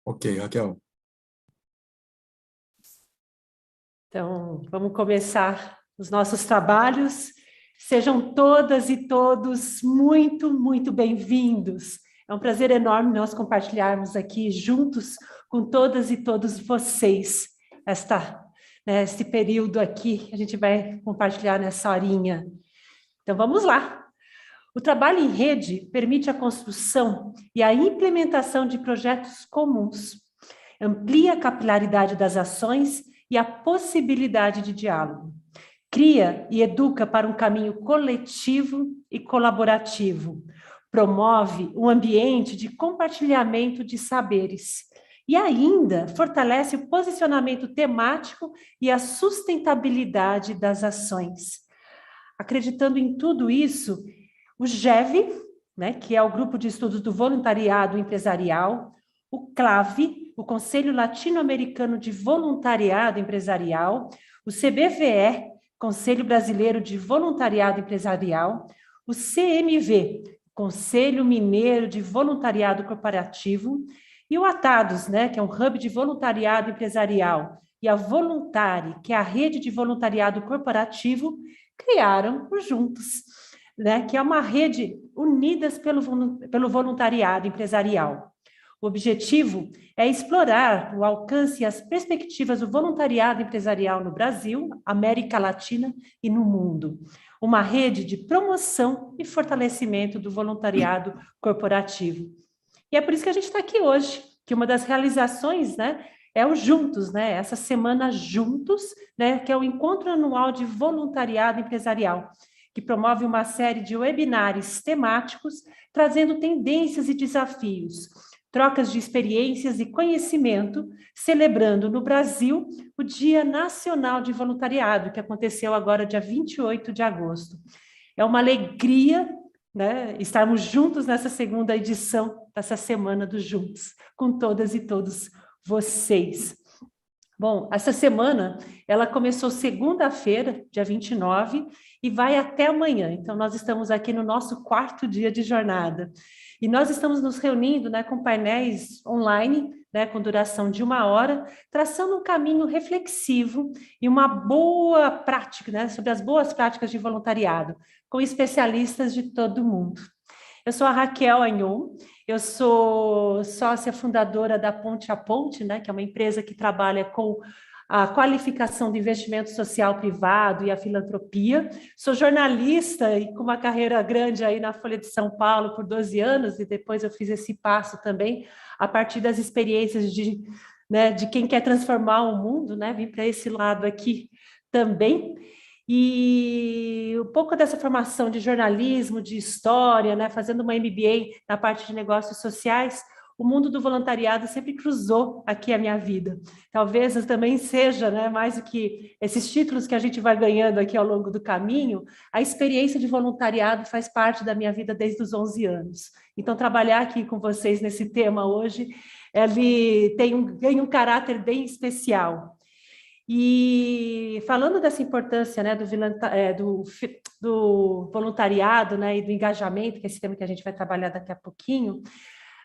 Ok, Raquel. Então, vamos começar os nossos trabalhos. Sejam todas e todos muito bem-vindos. É um prazer enorme nós compartilharmos aqui juntos com todas e todos vocês esse período aqui que a gente vai compartilhar nessa horinha. Então, vamos lá. O trabalho em rede permite a construção e a implementação de projetos comuns, amplia a capilaridade das ações e a possibilidade de diálogo. Cria e educa para um caminho coletivo e colaborativo. Promove um ambiente de compartilhamento de saberes. E ainda fortalece o posicionamento temático e a sustentabilidade das ações. Acreditando em tudo isso, o GEV, que é o Grupo de Estudos do Voluntariado Empresarial, o CLAVE, o Conselho Latino-Americano de Voluntariado Empresarial, o CBVE, Conselho Brasileiro de Voluntariado Empresarial, o CMV, Conselho Mineiro de Voluntariado Corporativo, e o ATADOS, que é um hub de voluntariado empresarial, e a Voluntari, que é a rede de voluntariado corporativo, criaram o Juntos, que é uma rede unidas pelo voluntariado empresarial. O objetivo é explorar o alcance e as perspectivas do voluntariado empresarial no Brasil, América Latina e no mundo. Uma rede de promoção e fortalecimento do voluntariado corporativo. E é por isso que a gente está aqui hoje, que uma das realizações, é o Juntos, essa semana Juntos, que é o Encontro Anual de Voluntariado Empresarial, que promove uma série de webinários temáticos, trazendo tendências e desafios, trocas de experiências e conhecimento, celebrando no Brasil o Dia Nacional de Voluntariado, que aconteceu agora dia 28 de agosto. É uma alegria, estarmos juntos nessa segunda edição dessa Semana dos Juntos, com todas e todos vocês. Bom, essa semana, ela começou segunda-feira, dia 29, e vai até amanhã. Então, nós estamos aqui no nosso 4º dia de jornada. E nós estamos nos reunindo com painéis online, com duração de 1 hora, traçando um caminho reflexivo e uma boa prática, sobre as boas práticas de voluntariado, com especialistas de todo o mundo. Eu sou a Raquel Agnon, eu sou sócia fundadora da Ponte a Ponte, que é uma empresa que trabalha com a qualificação do investimento social privado e a filantropia. Sou jornalista e com uma carreira grande aí na Folha de São Paulo por 12 anos, e depois eu fiz esse passo também a partir das experiências de quem quer transformar o mundo, vim para esse lado aqui também. E um pouco dessa formação de jornalismo, de história, fazendo uma MBA na parte de negócios sociais, o mundo do voluntariado sempre cruzou aqui a minha vida. Talvez também seja, mais do que esses títulos que a gente vai ganhando aqui ao longo do caminho, a experiência de voluntariado faz parte da minha vida desde os 11 anos. Então, trabalhar aqui com vocês nesse tema hoje, ele tem um caráter bem especial. E falando dessa importância do voluntariado e do engajamento, que é esse tema que a gente vai trabalhar daqui a pouquinho,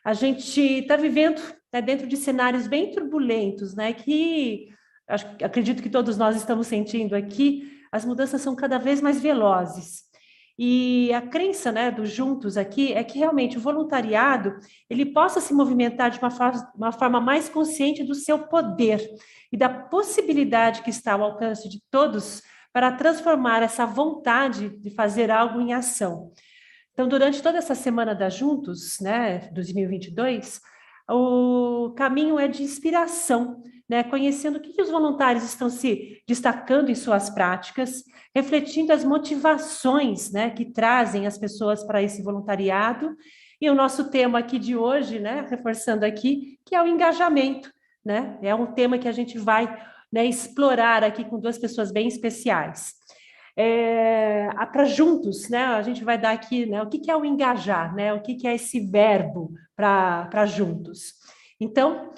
a gente está vivendo dentro de cenários bem turbulentos, que acredito que todos nós estamos sentindo aqui, as mudanças são cada vez mais velozes. E a crença do Juntos aqui é que realmente o voluntariado ele possa se movimentar de uma forma mais consciente do seu poder e da possibilidade que está ao alcance de todos para transformar essa vontade de fazer algo em ação. Então, durante toda essa semana da Juntos, 2022, o caminho é de inspiração, conhecendo o que os voluntários estão se destacando em suas práticas, refletindo as motivações, que trazem as pessoas para esse voluntariado, e o nosso tema aqui de hoje, reforçando aqui, que é o engajamento, é um tema que a gente vai explorar aqui com 2 pessoas bem especiais. Para Juntos, a gente vai dar aqui o que é o engajar, o que é esse verbo para Juntos. Então,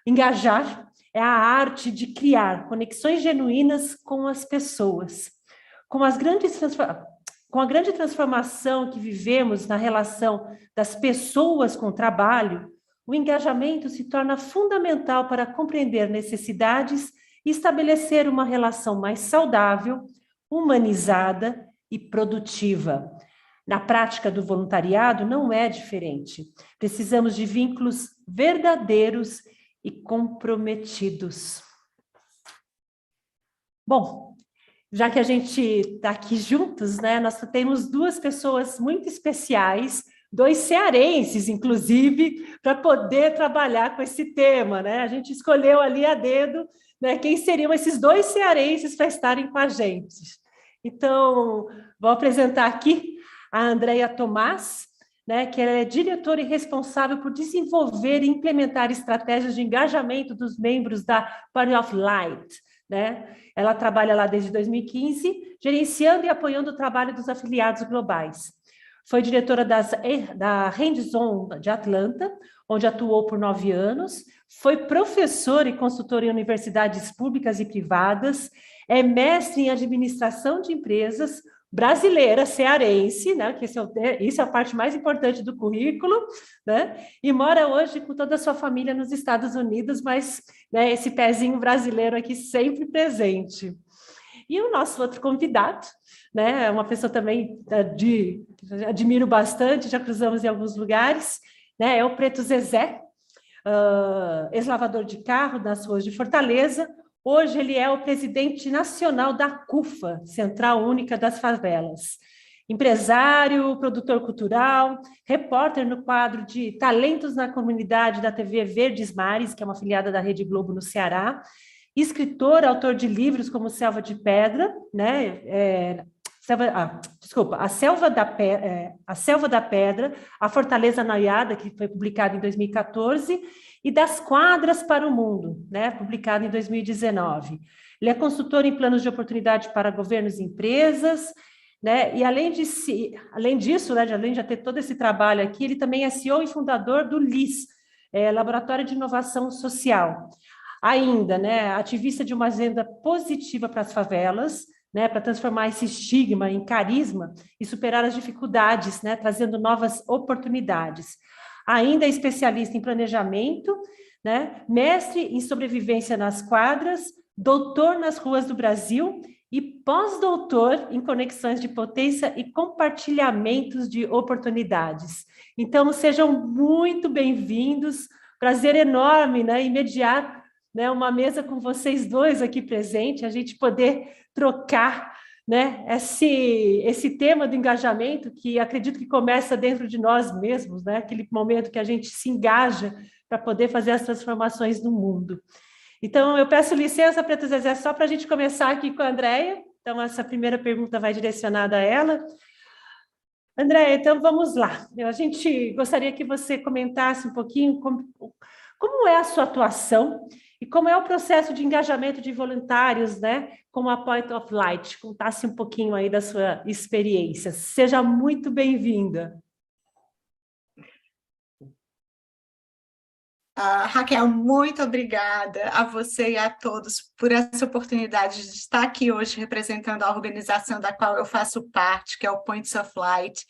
engajar é a arte de criar conexões genuínas com as pessoas. Com a grande transformação que vivemos na relação das pessoas com o trabalho, o engajamento se torna fundamental para compreender necessidades e estabelecer uma relação mais saudável, humanizada e produtiva. Na prática do voluntariado não é diferente. Precisamos de vínculos verdadeiros e comprometidos. Bom, já que a gente está aqui juntos, né, nós temos duas pessoas muito especiais, dois cearenses, inclusive, para poder trabalhar com esse tema, né? A gente escolheu ali a dedo, né, quem seriam esses dois cearenses para estarem com a gente. Então, vou apresentar aqui a Andréia Tomás, né, que é diretora e responsável por desenvolver e implementar estratégias de engajamento dos membros da Party of Light, né? Ela trabalha lá desde 2015, gerenciando e apoiando o trabalho dos afiliados globais. Foi diretora da Hands-On de Atlanta, onde atuou por 9 anos, foi professora e consultora em universidades públicas e privadas, é mestre em administração de empresas, brasileira, cearense, né, que isso é a parte mais importante do currículo, né, e mora hoje com toda a sua família nos Estados Unidos, mas, né, esse pezinho brasileiro aqui sempre presente. E o nosso outro convidado, né, é uma pessoa também admiro bastante, já cruzamos em alguns lugares, né, é o Preto Zezé, ex-lavador de carro nas ruas de Fortaleza. Hoje ele é o presidente nacional da CUFA, Central Única das Favelas. Empresário, produtor cultural, repórter no quadro de Talentos na Comunidade da TV Verdes Mares, que é uma afiliada da Rede Globo no Ceará, escritor, autor de livros como Selva de Pedra, né? A Selva da Pedra, A Fortaleza Noiada, que foi publicado em 2014, e Das Quadras para o Mundo, né, publicado em 2019. Ele é consultor em planos de oportunidade para governos e empresas, né, e além disso, né, além de ter todo esse trabalho aqui, ele também é CEO e fundador do LIS, Laboratório de Inovação Social. Ainda, né, ativista de uma agenda positiva para as favelas, né, para transformar esse estigma em carisma e superar as dificuldades, né, trazendo novas oportunidades. Ainda é especialista em planejamento, né, mestre em sobrevivência nas quadras, doutor nas ruas do Brasil e pós-doutor em conexões de potência e compartilhamentos de oportunidades. Então, sejam muito bem-vindos, prazer enorme, né, imediato, né, uma mesa com vocês dois aqui presentes, a gente poder trocar, né, esse tema do engajamento, que acredito que começa dentro de nós mesmos, né, aquele momento que a gente se engaja para poder fazer as transformações no mundo. Então, eu peço licença, Preto Zezé, só para a gente começar aqui com a Andréia. Então, essa primeira pergunta vai direcionada a ela. Andréia, então vamos lá. A gente gostaria que você comentasse um pouquinho como é a sua atuação e como é o processo de engajamento de voluntários, né, como a Point of Light. Contasse um pouquinho aí da sua experiência. Seja muito bem-vinda. Raquel, muito obrigada a você e a todos por essa oportunidade de estar aqui hoje representando a organização da qual eu faço parte, que é o Points of Light,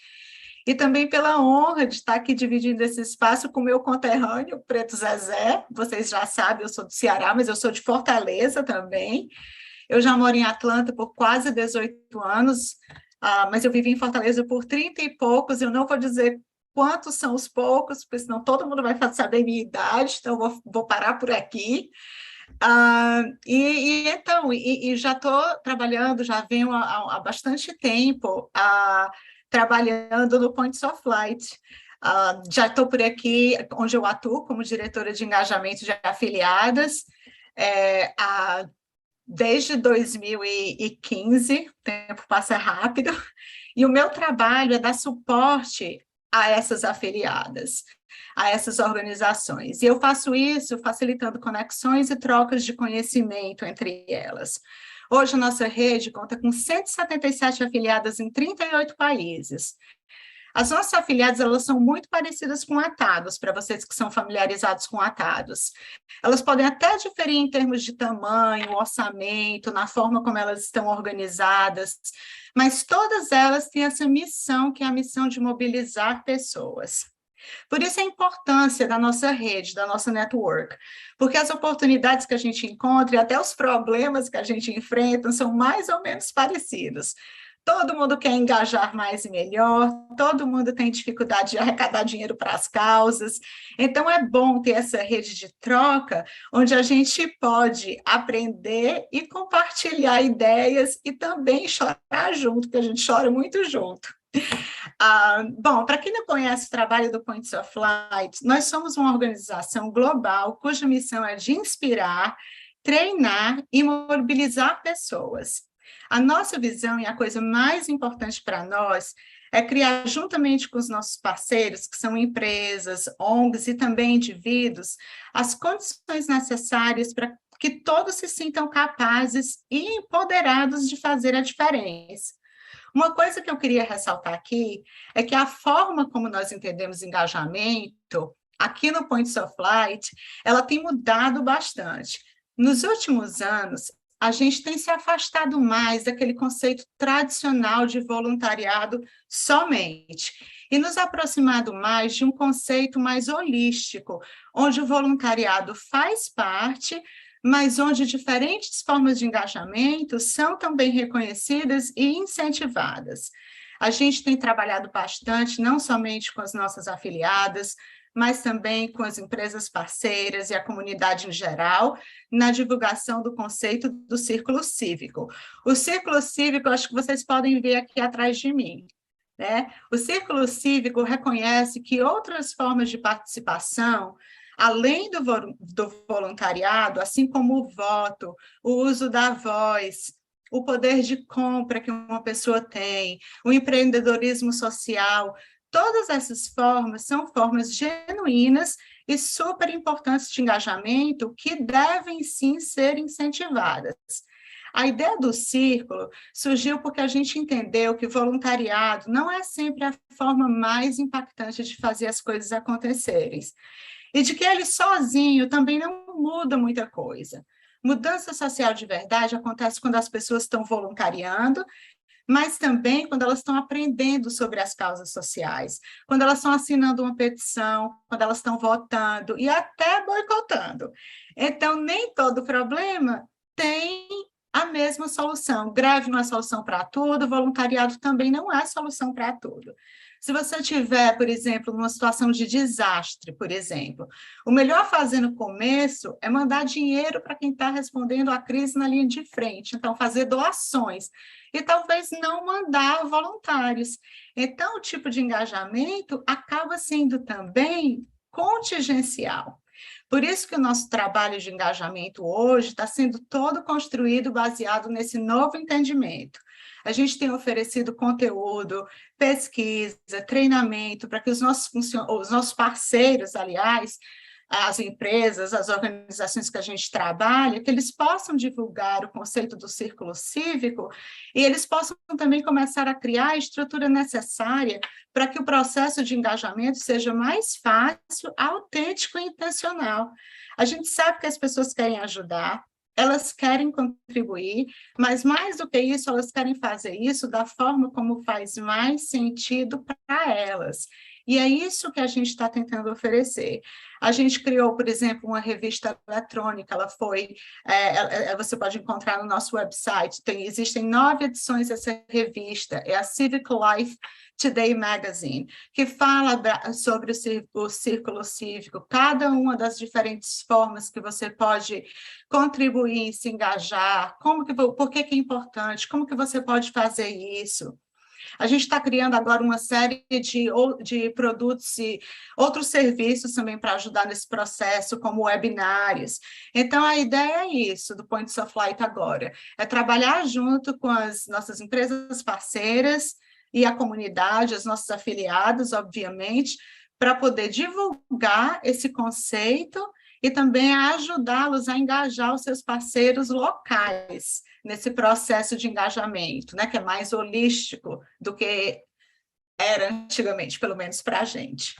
e também pela honra de estar aqui dividindo esse espaço com o meu conterrâneo, Preto Zezé. Vocês já sabem, eu sou do Ceará, mas eu sou de Fortaleza também. Eu já moro em Atlanta por quase 18 anos, mas eu vivi em Fortaleza por 30 e poucos, eu não vou dizer quantos são os poucos, porque senão todo mundo vai saber minha idade, então vou parar por aqui. Então, já estou trabalhando, já venho há bastante tempo trabalhando no Points of Light. Já estou por aqui, onde eu atuo como diretora de engajamento de afiliadas, desde 2015, o tempo passa rápido, e o meu trabalho é dar suporte a essas afiliadas, a essas organizações. E eu faço isso facilitando conexões e trocas de conhecimento entre elas. Hoje, a nossa rede conta com 177 afiliadas em 38 países. As nossas afiliadas, elas são muito parecidas com atados, para vocês que são familiarizados com atados. Elas podem até diferir em termos de tamanho, orçamento, na forma como elas estão organizadas, mas todas elas têm essa missão, que é a missão de mobilizar pessoas. Por isso a importância da nossa rede, da nossa network, porque as oportunidades que a gente encontra e até os problemas que a gente enfrenta são mais ou menos parecidos. Todo mundo quer engajar mais e melhor, todo mundo tem dificuldade de arrecadar dinheiro para as causas, então é bom ter essa rede de troca, onde a gente pode aprender e compartilhar ideias e também chorar junto, porque a gente chora muito junto. Bom, para quem não conhece o trabalho do Points of Light, nós somos uma organização global cuja missão é de inspirar, treinar e mobilizar pessoas. A nossa visão e a coisa mais importante para nós é criar, juntamente com os nossos parceiros, que são empresas, ONGs e também indivíduos, as condições necessárias para que todos se sintam capazes e empoderados de fazer a diferença. Uma coisa que eu queria ressaltar aqui é que a forma como nós entendemos engajamento aqui no Points of Light, ela tem mudado bastante. Nos últimos anos, a gente tem se afastado mais daquele conceito tradicional de voluntariado somente e nos aproximado mais de um conceito mais holístico, onde o voluntariado faz parte, mas onde diferentes formas de engajamento são também reconhecidas e incentivadas. A gente tem trabalhado bastante, não somente com as nossas afiliadas, mas também com as empresas parceiras e a comunidade em geral, na divulgação do conceito do círculo cívico. O círculo cívico, acho que vocês podem ver aqui atrás de mim, né? O círculo cívico reconhece que outras formas de participação, além do voluntariado, assim como o voto, o uso da voz, o poder de compra que uma pessoa tem, o empreendedorismo social, todas essas formas são formas genuínas e super importantes de engajamento que devem, sim, ser incentivadas. A ideia do círculo surgiu porque a gente entendeu que voluntariado não é sempre a forma mais impactante de fazer as coisas acontecerem, e de que ele sozinho também não muda muita coisa. Mudança social de verdade acontece quando as pessoas estão voluntariando, mas também quando elas estão aprendendo sobre as causas sociais, quando elas estão assinando uma petição, quando elas estão votando e até boicotando. Então, nem todo problema tem a mesma solução. Greve não é solução para tudo, voluntariado também não é solução para tudo. Se você tiver, por exemplo, numa situação de desastre, por exemplo, o melhor a fazer no começo é mandar dinheiro para quem está respondendo à crise na linha de frente, então fazer doações, e talvez não mandar voluntários. Então, o tipo de engajamento acaba sendo também contingencial. Por isso que o nosso trabalho de engajamento hoje está sendo todo construído baseado nesse novo entendimento. A gente tem oferecido conteúdo, pesquisa, treinamento para que os nossos parceiros, aliás, as empresas, as organizações que a gente trabalha, que eles possam divulgar o conceito do círculo cívico e eles possam também começar a criar a estrutura necessária para que o processo de engajamento seja mais fácil, autêntico e intencional. A gente sabe que as pessoas querem ajudar, elas querem contribuir, mas mais do que isso, elas querem fazer isso da forma como faz mais sentido para elas. E é isso que a gente está tentando oferecer. A gente criou, por exemplo, uma revista eletrônica, você pode encontrar no nosso website, existem 9 edições dessa revista, é a Civic Life Today Magazine, que fala sobre o círculo cívico, cada uma das diferentes formas que você pode contribuir, se engajar, por que é importante, como que você pode fazer isso. A gente está criando agora uma série de produtos e outros serviços também para ajudar nesse processo, como webinários. Então, a ideia é isso, do Points of Light agora, é trabalhar junto com as nossas empresas parceiras e a comunidade, os nossos afiliados, obviamente, para poder divulgar esse conceito e também ajudá-los a engajar os seus parceiros locais nesse processo de engajamento, né, que é mais holístico do que era antigamente, pelo menos para a gente.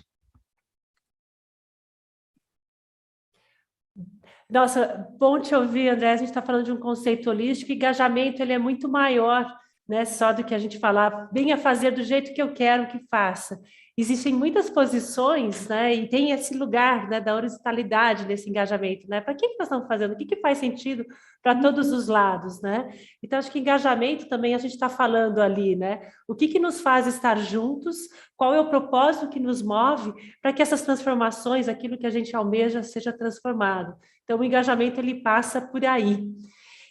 Nossa, bom te ouvir, André. A gente está falando de um conceito holístico, engajamento ele é muito maior né, só do que a gente falar, venha fazer do jeito que eu quero que faça. Existem muitas posições, né, e tem esse lugar, né, da horizontalidade desse engajamento, né? Para que nós estamos fazendo? O que faz sentido para todos os lados, né? Então, acho que engajamento também a gente está falando ali, né? O que nos faz estar juntos? Qual é o propósito que nos move para que essas transformações, aquilo que a gente almeja, seja transformado? Então, o engajamento ele passa por aí.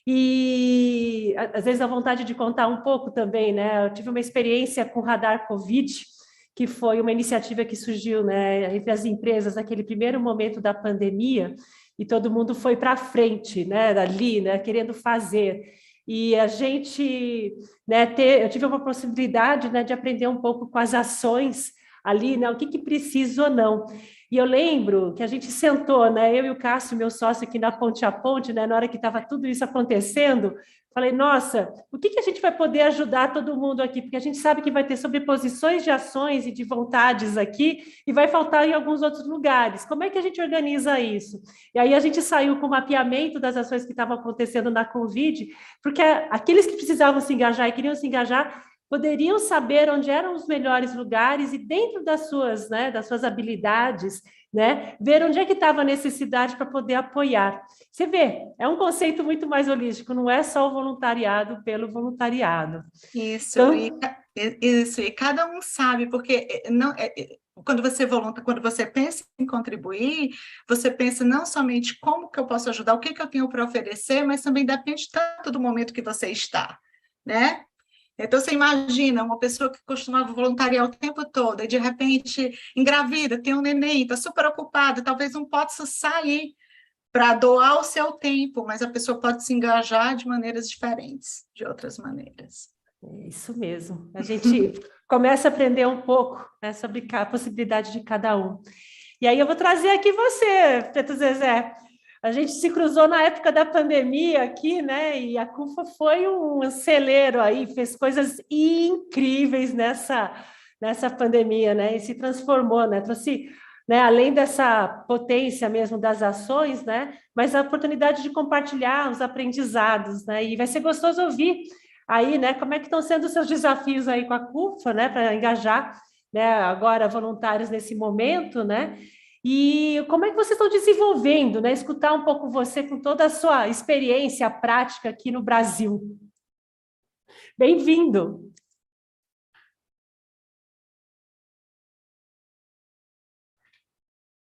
E às vezes a vontade de contar um pouco também, né? Eu tive uma experiência com o Radar Covid, que foi uma iniciativa que surgiu, né, entre as empresas naquele primeiro momento da pandemia, e todo mundo foi para frente, né, dali, né, querendo fazer. E a gente, né, eu tive uma possibilidade, né, de aprender um pouco com as ações ali, né, o que precisa ou não. E eu lembro que a gente sentou, né, eu e o Cássio, meu sócio aqui na Ponte a Ponte, né, na hora que estava tudo isso acontecendo, falei, nossa, o que a gente vai poder ajudar todo mundo aqui? Porque a gente sabe que vai ter sobreposições de ações e de vontades aqui e vai faltar em alguns outros lugares. Como é que a gente organiza isso? E aí a gente saiu com o mapeamento das ações que estavam acontecendo na Covid, porque aqueles que precisavam se engajar e queriam se engajar poderiam saber onde eram os melhores lugares e dentro das suas habilidades, né, ver onde é que estava a necessidade para poder apoiar. Você vê, é um conceito muito mais holístico, não é só o voluntariado pelo voluntariado. Isso, Então, isso, e cada um sabe, porque não, quando você quando você pensa em contribuir, você pensa não somente como que eu posso ajudar, o que eu tenho para oferecer, mas também depende tanto do momento que você está, né? Então, você imagina uma pessoa que costumava voluntariar o tempo todo e, de repente, engravida, tem um neném, está super ocupada, talvez não possa sair para doar o seu tempo, mas a pessoa pode se engajar de maneiras diferentes, de outras maneiras. é isso mesmo. A gente começa a aprender um pouco, né, sobre a possibilidade de cada um. E aí eu vou trazer aqui você, Preto Zezé. A gente se cruzou na época da pandemia aqui, né? E a CUFA foi um celeiro aí, fez coisas incríveis nessa pandemia, né? E se transformou, né? Trouxe, né, além dessa potência mesmo das ações, né? Mas a oportunidade de compartilhar os aprendizados, né? E vai ser gostoso ouvir aí, né? Como é que estão sendo os seus desafios aí com a CUFA, né? Para engajar, né? Agora voluntários nesse momento, né? E como é que vocês estão desenvolvendo, né? Escutar um pouco você com toda a sua experiência prática aqui no Brasil. Bem-vindo.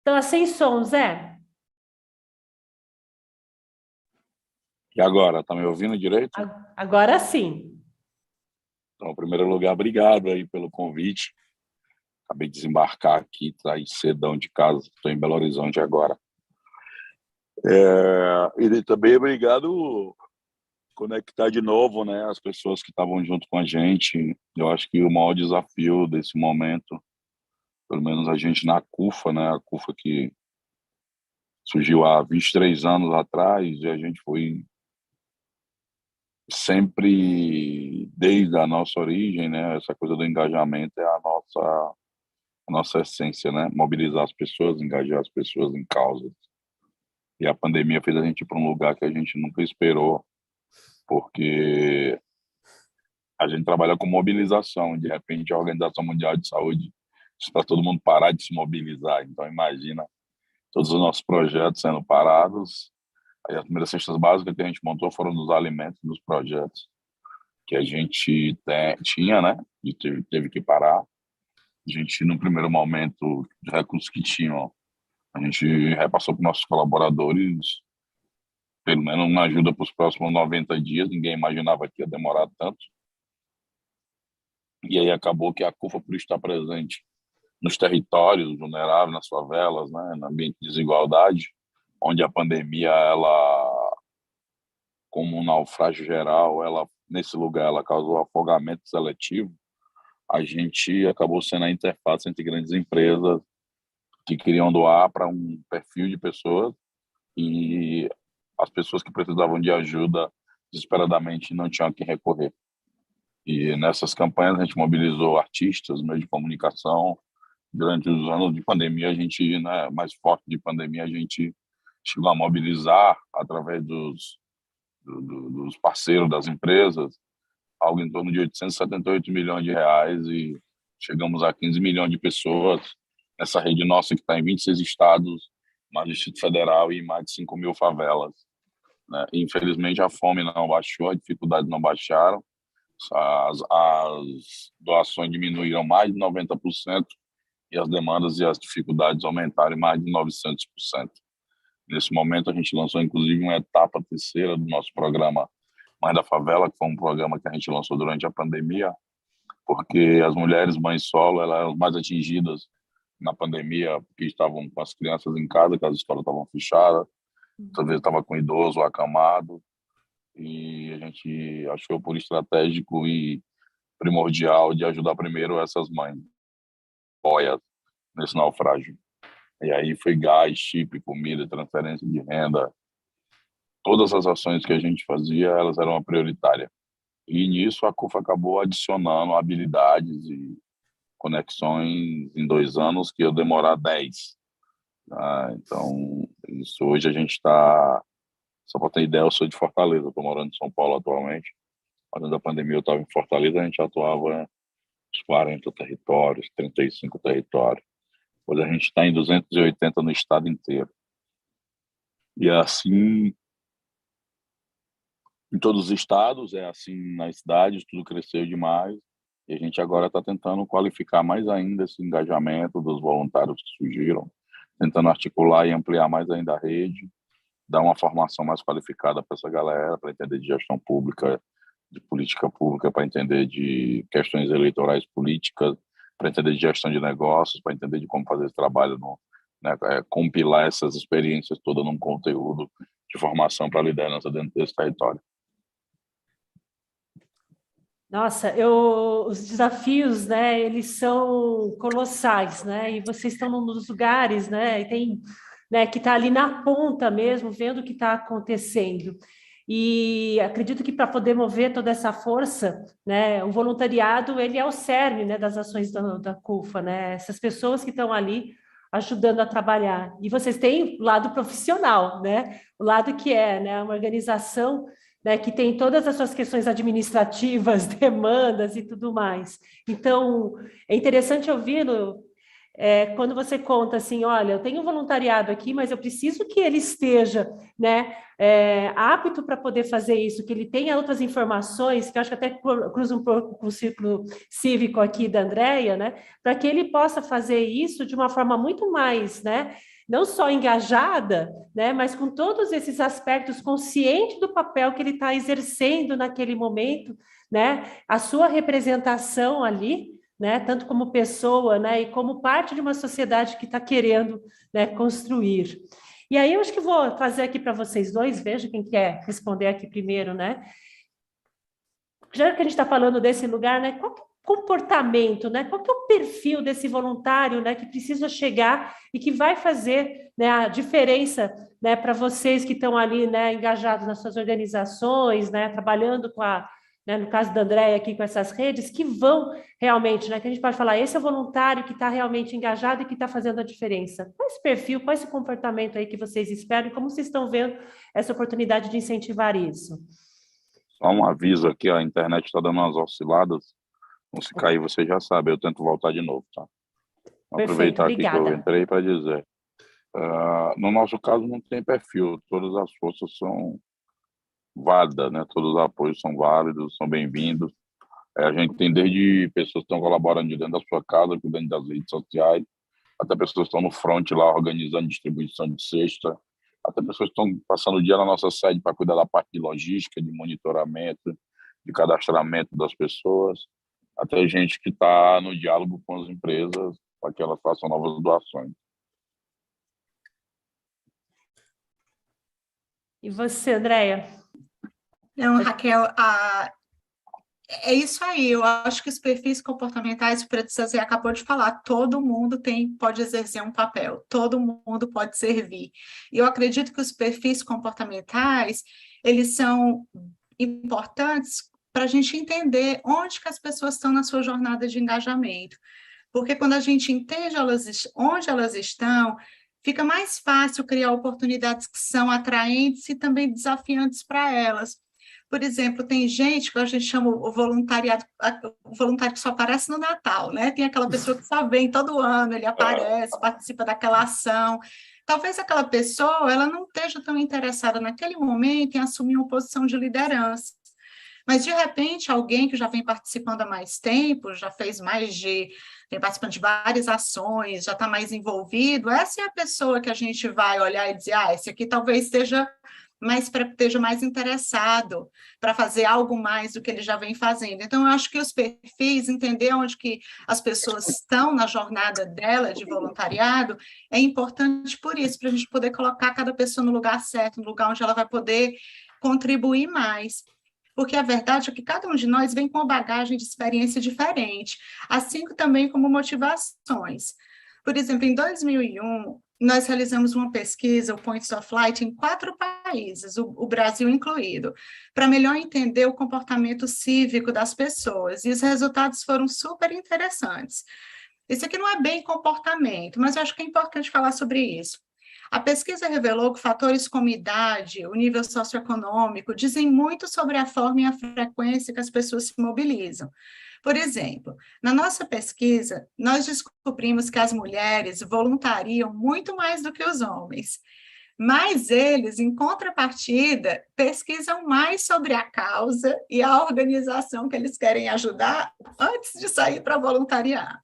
Então, sem som, Zé? E agora, tá me ouvindo direito? Agora sim. Então, em primeiro lugar, obrigado aí pelo convite. Acabei de desembarcar aqui, saí cedão de casa, estou em Belo Horizonte agora. E também obrigado conectar de novo, né, as pessoas que estavam junto com a gente. Eu acho que o maior desafio desse momento, pelo menos a gente na CUFA, né, a CUFA que surgiu há 23 anos atrás, e a gente foi sempre, desde a nossa origem, né, essa coisa do engajamento é a nossa essência, né, mobilizar as pessoas, engajar as pessoas em causas. E a pandemia fez a gente ir para um lugar que a gente nunca esperou, porque a gente trabalha com mobilização. De repente, a Organização Mundial de Saúde para todo mundo parar de se mobilizar. Então, imagina todos os nossos projetos sendo parados. Aí, as primeiras cestas básicas que a gente montou foram dos alimentos dos projetos que a gente tinha, né? E teve que parar. A gente, no primeiro momento, os recursos que tinham, a gente repassou para os nossos colaboradores pelo menos uma ajuda para os próximos 90 dias. Ninguém imaginava que ia demorar tanto. E aí acabou que a CUFA, por estar presente nos territórios vulneráveis, nas favelas, né, no ambiente de desigualdade, onde a pandemia, ela, como um naufrágio geral, ela nesse lugar ela causou afogamento seletivo. A gente acabou sendo a interface entre grandes empresas que queriam doar para um perfil de pessoas e as pessoas que precisavam de ajuda desesperadamente não tinham a quem recorrer. E nessas campanhas a gente mobilizou artistas, meios de comunicação. Durante os anos de pandemia, a gente, né, mais forte de pandemia, a gente chegou a mobilizar através dos parceiros das empresas algo em torno de 878 milhões de reais e chegamos a 15 milhões de pessoas nessa rede nossa que está em 26 estados, mais do Distrito Federal e mais de 5 mil favelas, né? Infelizmente, a fome não baixou, as dificuldades não baixaram, as doações diminuíram mais de 90% e as demandas e as dificuldades aumentaram em mais de 900%. Nesse momento, a gente lançou, inclusive, uma etapa terceira do nosso programa Mãe da Favela, que foi um programa que a gente lançou durante a pandemia, porque as mulheres mães solo eram as mais atingidas na pandemia, porque estavam com as crianças em casa, que as escolas estavam fechadas, às vezes estava com idoso acamado, e a gente achou por estratégico e primordial de ajudar primeiro essas mães boias nesse naufrágio. E aí foi gás, chip, comida, transferência de renda. Todas as ações que a gente fazia, elas eram uma prioritária. E nisso a CUFA acabou adicionando habilidades e conexões em 2 anos que eu demorar 10. Então, isso hoje a gente está... Só para ter ideia, eu sou de Fortaleza, estou morando em São Paulo atualmente. Antes da pandemia eu estava em Fortaleza, a gente atuava nos 40 territórios, 35 territórios. Hoje a gente está em 280 no estado inteiro. E é assim em todos os estados, é assim nas cidades, tudo cresceu demais. E a gente agora está tentando qualificar mais ainda esse engajamento dos voluntários que surgiram, tentando articular e ampliar mais ainda a rede, dar uma formação mais qualificada para essa galera, para entender de gestão pública, de política pública, para entender de questões eleitorais políticas, para entender de gestão de negócios, para entender de como fazer esse trabalho, né, compilar essas experiências todas num conteúdo de formação para a liderança dentro desse território. Nossa, os desafios, né, eles são colossais, né, e vocês estão num dos lugares, né, e tem, né, que está ali na ponta mesmo, vendo o que está acontecendo. E acredito que para poder mover toda essa força, né, o voluntariado, ele é o cerne, né, das ações da CUFA, né, essas pessoas que estão ali ajudando a trabalhar. E vocês têm o lado profissional, né, o lado que é, né, uma organização, né, que tem todas as suas questões administrativas, demandas e tudo mais. Então, é interessante ouvi-lo quando você conta assim, olha, eu tenho um voluntariado aqui, mas eu preciso que ele esteja, né, apto para poder fazer isso, que ele tenha outras informações, que eu acho que até cruza um pouco com o círculo cívico aqui da Andréia, né, para que ele possa fazer isso de uma forma muito mais, né, não só engajada, né, mas com todos esses aspectos, consciente do papel que ele está exercendo naquele momento, né, a sua representação ali, né, tanto como pessoa, né, e como parte de uma sociedade que está querendo, né, construir. E aí eu acho que vou fazer aqui para vocês dois, veja quem quer responder aqui primeiro, né? Já que a gente está falando desse lugar, né, qual que é o comportamento, né? Qual que é o perfil desse voluntário, né, que precisa chegar e que vai fazer, né, a diferença, né, para vocês que estão ali, né, engajados nas suas organizações, né, trabalhando com né, no caso da Andréia aqui com essas redes, que vão realmente, né, que a gente pode falar, esse é o voluntário que está realmente engajado e que está fazendo a diferença. Qual esse perfil, qual esse comportamento aí que vocês esperam e como vocês estão vendo essa oportunidade de incentivar isso? Só um aviso aqui, a internet está dando umas osciladas. Então, se cair, você já sabe, eu tento voltar de novo, tá? Vou aproveitar aqui que eu entrei para dizer. No nosso caso, não tem perfil, todas as forças são válidas, né? Todos os apoios são válidos, são bem-vindos. A gente tem desde pessoas que estão colaborando de dentro da sua casa, cuidando das redes sociais, até pessoas que estão no front lá organizando distribuição de cesta, até pessoas que estão passando o dia na nossa sede para cuidar da parte de logística, de monitoramento, de cadastramento das pessoas, até gente que está no diálogo com as empresas para que elas façam novas doações. E você, Andréia? Não, Raquel, é isso aí. Eu acho que os perfis comportamentais, o Preto Zé acabou de falar, todo mundo pode exercer um papel, todo mundo pode servir. E eu acredito que os perfis comportamentais, eles são importantes para a gente entender onde que as pessoas estão na sua jornada de engajamento. Porque quando a gente entende onde elas estão, fica mais fácil criar oportunidades que são atraentes e também desafiantes para elas. Por exemplo, tem gente que a gente chama o voluntariado, o voluntário que só aparece no Natal, né? Tem aquela pessoa que só vem todo ano, ele aparece, participa daquela ação. Talvez aquela pessoa ela não esteja tão interessada naquele momento em assumir uma posição de liderança. Mas, de repente, alguém que já vem participando há mais tempo, já fez vem participando de várias ações, já está mais envolvido, essa é a pessoa que a gente vai olhar e dizer, esse aqui talvez esteja mais interessado para fazer algo mais do que ele já vem fazendo. Então, eu acho que os perfis, entender onde que as pessoas estão na jornada dela de voluntariado, é importante por isso, para a gente poder colocar cada pessoa no lugar certo, no lugar onde ela vai poder contribuir mais. Porque a verdade é que cada um de nós vem com uma bagagem de experiência diferente, assim também como motivações. Por exemplo, em 2001, nós realizamos uma pesquisa, o Points of Light, em 4 países, o Brasil incluído, para melhor entender o comportamento cívico das pessoas, e os resultados foram super interessantes. Isso aqui não é bem comportamento, mas eu acho que é importante falar sobre isso. A pesquisa revelou que fatores como idade, o nível socioeconômico, dizem muito sobre a forma e a frequência que as pessoas se mobilizam. Por exemplo, na nossa pesquisa, nós descobrimos que as mulheres voluntariam muito mais do que os homens, mas eles, em contrapartida, pesquisam mais sobre a causa e a organização que eles querem ajudar antes de sair para voluntariar.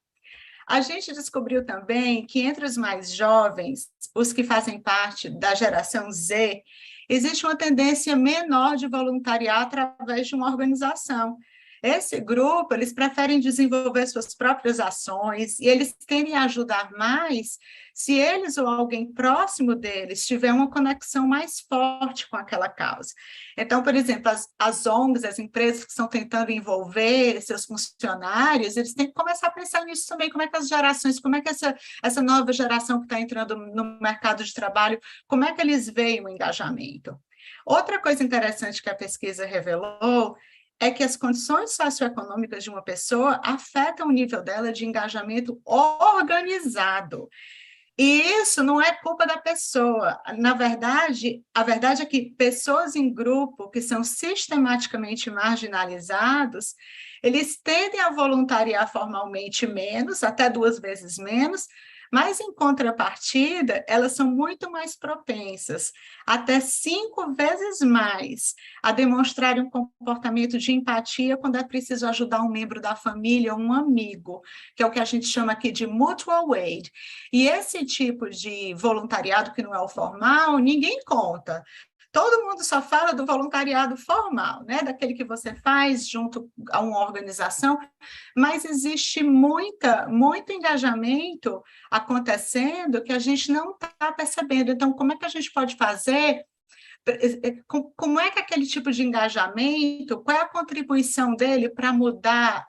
A gente descobriu também que entre os mais jovens, os que fazem parte da geração Z, existe uma tendência menor de voluntariar através de uma organização. Esse grupo, eles preferem desenvolver suas próprias ações e eles tendem a ajudar mais se eles ou alguém próximo deles tiver uma conexão mais forte com aquela causa. Então, por exemplo, as ONGs, as empresas que estão tentando envolver seus funcionários, eles têm que começar a pensar nisso também, como é que as gerações, como é que essa nova geração que está entrando no mercado de trabalho, como é que eles veem o engajamento. Outra coisa interessante que a pesquisa revelou é que as condições socioeconômicas de uma pessoa afetam o nível dela de engajamento organizado. E isso não é culpa da pessoa. Na verdade, a verdade é que pessoas em grupo que são sistematicamente marginalizados, eles tendem a voluntariar formalmente menos, até 2 vezes menos, mas, em contrapartida, elas são muito mais propensas, até 5 vezes mais, a demonstrarem um comportamento de empatia quando é preciso ajudar um membro da família ou um amigo, que é o que a gente chama aqui de mutual aid. E esse tipo de voluntariado, que não é o formal, ninguém conta. Todo mundo só fala do voluntariado formal, né? Daquele que você faz junto a uma organização, mas existe muito engajamento acontecendo que a gente não está percebendo. Então, como é que a gente pode fazer? Como é que aquele tipo de engajamento, qual é a contribuição dele para mudar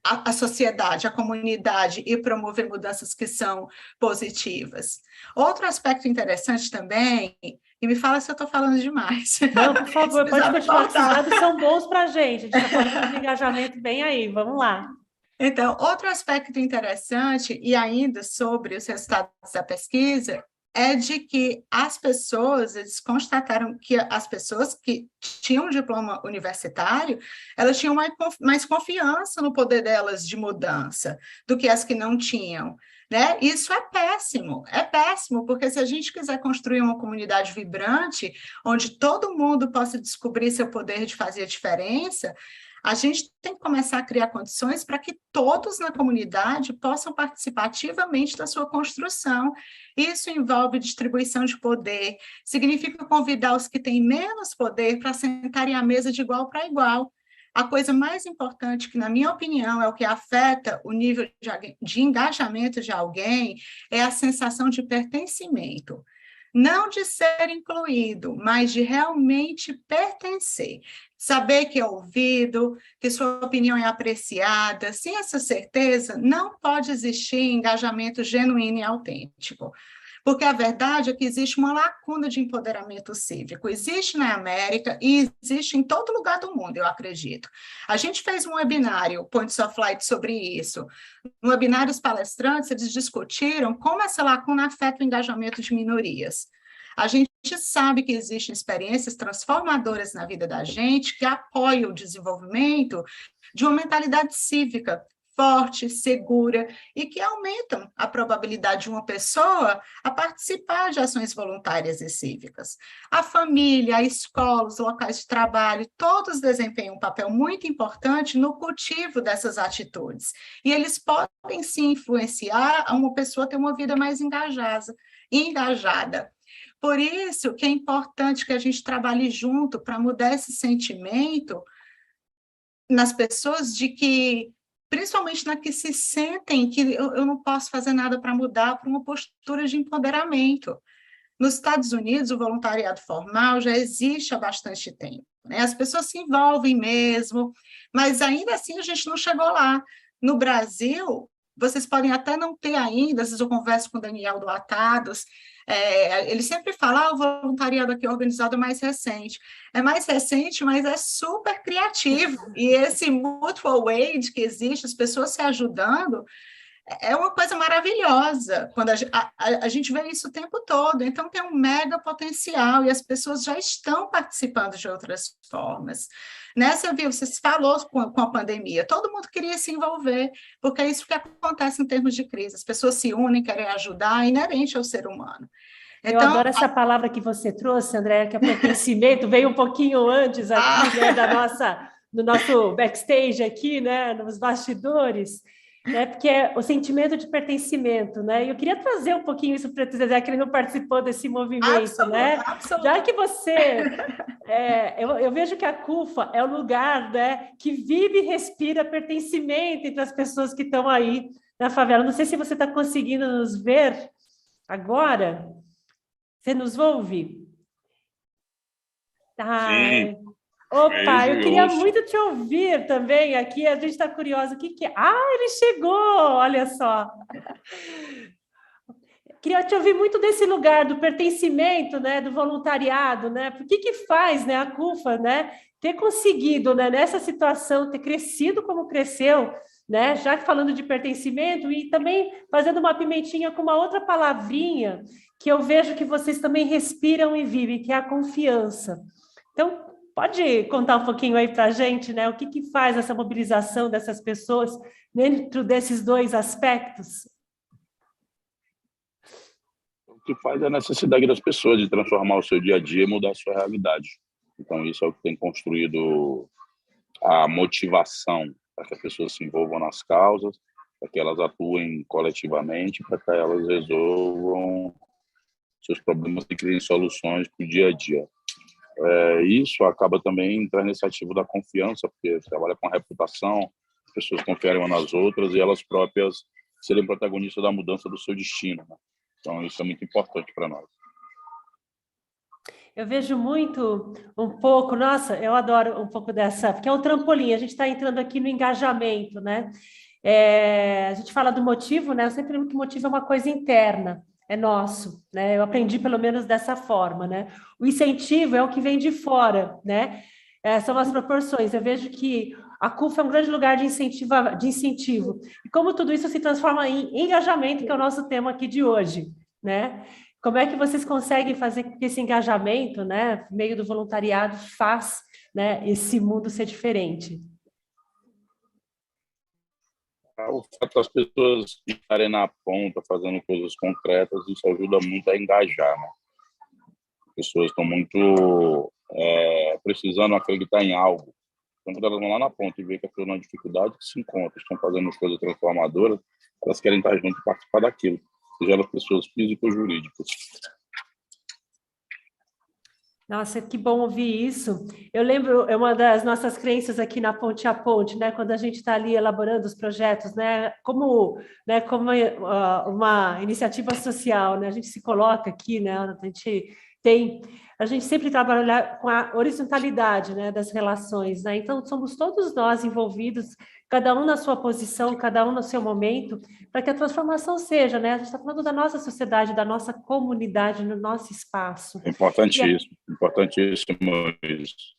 a sociedade, a comunidade e promover mudanças que são positivas? Outro aspecto interessante também, e me fala se eu estou falando demais. Não, por favor, pode continuar, esses dados são bons para a gente está falando de engajamento bem aí, vamos lá. Então, outro aspecto interessante, e ainda sobre os resultados da pesquisa, é de que as pessoas, eles constataram que as pessoas que tinham um diploma universitário, elas tinham mais confiança no poder delas de mudança do que as que não tinham, né? Isso é péssimo, porque se a gente quiser construir uma comunidade vibrante, onde todo mundo possa descobrir seu poder de fazer a diferença, a gente tem que começar a criar condições para que todos na comunidade possam participar ativamente da sua construção. Isso envolve distribuição de poder, significa convidar os que têm menos poder para sentarem à mesa de igual para igual. A coisa mais importante, que na minha opinião é o que afeta o nível de engajamento de alguém, é a sensação de pertencimento. Não de ser incluído, mas de realmente pertencer. Saber que é ouvido, que sua opinião é apreciada. Sem essa certeza, não pode existir engajamento genuíno e autêntico. Porque a verdade é que existe uma lacuna de empoderamento cívico. Existe na América e existe em todo lugar do mundo, eu acredito. A gente fez um webinário, Points of Light, sobre isso. No webinário, os palestrantes, eles discutiram como essa lacuna afeta o engajamento de minorias. A gente sabe que existem experiências transformadoras na vida da gente que apoiam o desenvolvimento de uma mentalidade cívica forte, segura, e que aumentam a probabilidade de uma pessoa a participar de ações voluntárias e cívicas. A família, a escola, os locais de trabalho, todos desempenham um papel muito importante no cultivo dessas atitudes, e eles podem, sim, influenciar a uma pessoa a ter uma vida mais engajada. Por isso que é importante que a gente trabalhe junto para mudar esse sentimento nas pessoas de que, principalmente na que se sentem que eu não posso fazer nada para mudar, para uma postura de empoderamento. Nos Estados Unidos, o voluntariado formal já existe há bastante tempo, né? As pessoas se envolvem mesmo, mas ainda assim a gente não chegou lá. No Brasil, vocês podem até não ter ainda, às vezes eu converso com o Daniel do Atados, ele sempre fala, o voluntariado aqui organizado é mais recente. É mais recente, mas é super criativo. E esse mutual aid que existe, as pessoas se ajudando, é uma coisa maravilhosa, quando a gente vê isso o tempo todo, então tem um mega potencial, e as pessoas já estão participando de outras formas. Nessa, viu, você falou com a pandemia, todo mundo queria se envolver, porque é isso que acontece em termos de crise, as pessoas se unem, querem ajudar, é inerente ao ser humano. Eu adoro essa palavra que você trouxe, Andréa, que é pertencimento, veio um pouquinho antes aqui, né, do nosso backstage aqui, né, nos bastidores, né, porque é o sentimento de pertencimento, né, e eu queria trazer um pouquinho isso para o Zezé, que ele não participou desse movimento, né, já que você, eu vejo que a CUFA é o lugar, né, que vive e respira pertencimento entre as pessoas que estão aí na favela. Não sei se você está conseguindo nos ver agora. Você nos ouve? Sim. Opa, eu queria muito te ouvir também aqui, a gente está curiosa, o que que é? Ah, ele chegou, olha só. Queria te ouvir muito desse lugar do pertencimento, né, do voluntariado, né? Por que faz, né, a CUFA, né, ter conseguido, né, nessa situação, ter crescido como cresceu, né, já falando de pertencimento e também fazendo uma pimentinha com uma outra palavrinha que eu vejo que vocês também respiram e vivem, que é a confiança. Então, pode contar um pouquinho aí para a gente, né, o que faz essa mobilização dessas pessoas dentro desses dois aspectos? O que faz é a necessidade das pessoas de transformar o seu dia a dia e mudar a sua realidade. Então, isso é o que tem construído a motivação para que as pessoas se envolvam nas causas, para que elas atuem coletivamente, para que elas resolvam seus problemas e criem soluções para o dia a dia. Isso acaba também trazendo esse ativo da confiança, porque trabalha com a reputação, as pessoas confiarem umas nas outras e elas próprias serem protagonistas da mudança do seu destino, né? Então, isso é muito importante para nós. Eu vejo muito, um pouco, nossa, eu adoro um pouco dessa, porque é um trampolim, a gente está entrando aqui no engajamento, né? A gente fala do motivo, né? Eu sempre lembro que o motivo é uma coisa interna, é nosso, né? Eu aprendi pelo menos dessa forma, né? O incentivo é o que vem de fora, né? São as proporções. Eu vejo que a CUFA é um grande lugar de incentivo. E como tudo isso se transforma em engajamento, que é o nosso tema aqui de hoje, né? Como é que vocês conseguem fazer com que esse engajamento, né, por meio do voluntariado, faz, né, esse mundo ser diferente? O fato das pessoas estarem na ponta, fazendo coisas concretas, isso ajuda muito a engajar, né? As pessoas estão muito precisando acreditar em algo. Então, quando elas vão lá na ponta e veem que as pessoas na dificuldade que se encontram, estão fazendo coisas transformadoras, elas querem estar junto e participar daquilo. Seja elas pessoas físicas ou jurídicas. Nossa, que bom ouvir isso. Eu lembro, é uma das nossas crenças aqui na Ponte a Ponte, né? Quando a gente está ali elaborando os projetos, né? Como uma iniciativa social, né? A gente se coloca aqui, né? A gente sempre trabalha com a horizontalidade, né, das relações, né? Então, somos todos nós envolvidos, cada um na sua posição, cada um no seu momento, para que a transformação seja, né? A gente está falando da nossa sociedade, da nossa comunidade, no nosso espaço. Importantíssimo, importantíssimo isso.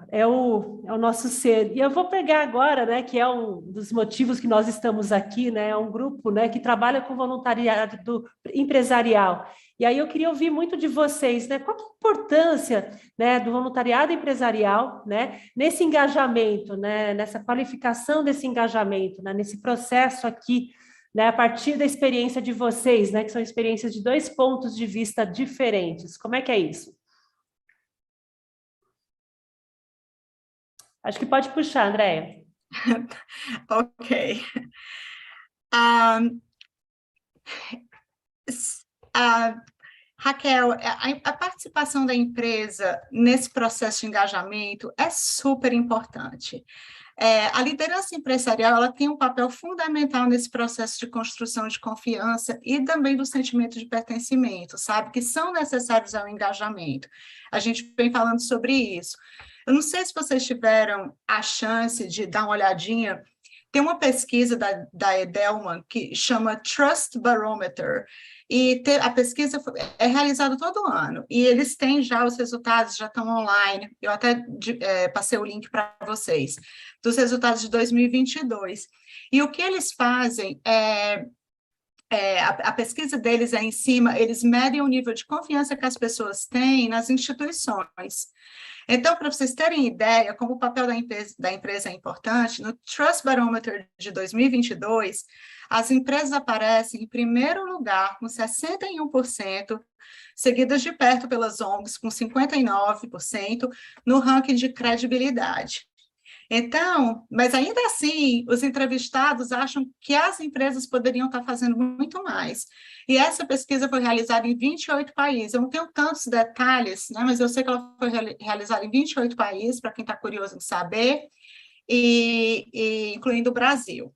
é o nosso ser. E eu vou pegar agora, né, que é um dos motivos que nós estamos aqui, né, é um grupo, né, que trabalha com voluntariado empresarial. E aí eu queria ouvir muito de vocês, né, qual que é a importância, né, do voluntariado empresarial, né, nesse engajamento, né, nessa qualificação desse engajamento, né, nesse processo aqui, né, a partir da experiência de vocês, né, que são experiências de 2 pontos de vista diferentes. Como é que é isso? Acho que pode puxar, Andréia. Ok. Ah, Raquel, a participação da empresa nesse processo de engajamento é super importante. A liderança empresarial ela tem um papel fundamental nesse processo de construção de confiança e também do sentimento de pertencimento, sabe? Que são necessários ao engajamento. A gente vem falando sobre isso. Eu não sei se vocês tiveram a chance de dar uma olhadinha. Tem uma pesquisa da Edelman que chama Trust Barometer, e a pesquisa é realizada todo ano, e eles têm já os resultados, já estão online, eu até passei o link para vocês, dos resultados de 2022. E o que eles fazem a pesquisa deles é em cima, eles medem o nível de confiança que as pessoas têm nas instituições. Então, para vocês terem ideia como o papel da empresa é importante, no Trust Barometer de 2022, as empresas aparecem em primeiro lugar com 61%, seguidas de perto pelas ONGs com 59%, no ranking de credibilidade. Então, mas ainda assim, os entrevistados acham que as empresas poderiam estar fazendo muito mais. E essa pesquisa foi realizada em 28 países. Eu não tenho tantos detalhes, né, mas eu sei que ela foi realizada em 28 países, para quem está curioso em saber, e incluindo o Brasil.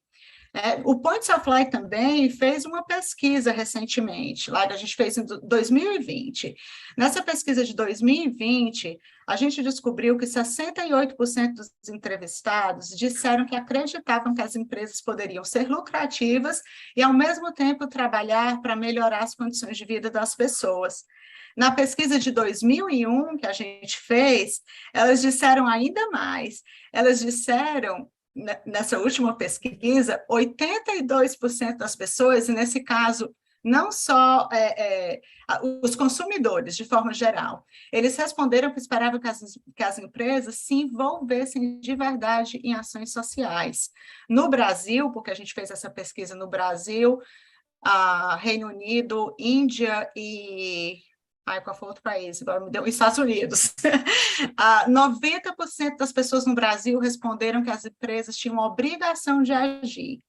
O Points of Light também fez uma pesquisa recentemente, lá que a gente fez em 2020. Nessa pesquisa de 2020, a gente descobriu que 68% dos entrevistados disseram que acreditavam que as empresas poderiam ser lucrativas e, ao mesmo tempo, trabalhar para melhorar as condições de vida das pessoas. Na pesquisa de 2001 que a gente fez, elas disseram ainda mais. Elas disseram, nessa última pesquisa, 82% das pessoas, e nesse caso, não só os consumidores, de forma geral, eles responderam que esperavam que as empresas se envolvessem de verdade em ações sociais. No Brasil, porque a gente fez essa pesquisa no Brasil, Reino Unido, Índia e... qual foi outro país? Agora me deu Estados Unidos. 90% das pessoas no Brasil responderam que as empresas tinham a obrigação de agir.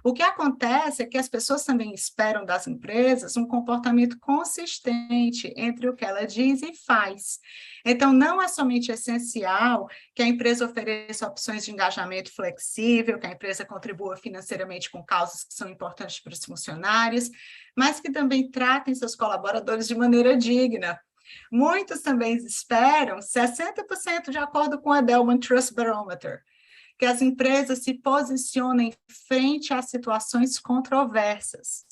O que acontece é que as pessoas também esperam das empresas um comportamento consistente entre o que ela diz e faz. Então, não é somente essencial que a empresa ofereça opções de engajamento flexível, que a empresa contribua financeiramente com causas que são importantes para os funcionários, mas que também tratem seus colaboradores de maneira digna. Muitos também esperam, 60% de acordo com a Edelman Trust Barometer, que as empresas se posicionem frente a situações controversas.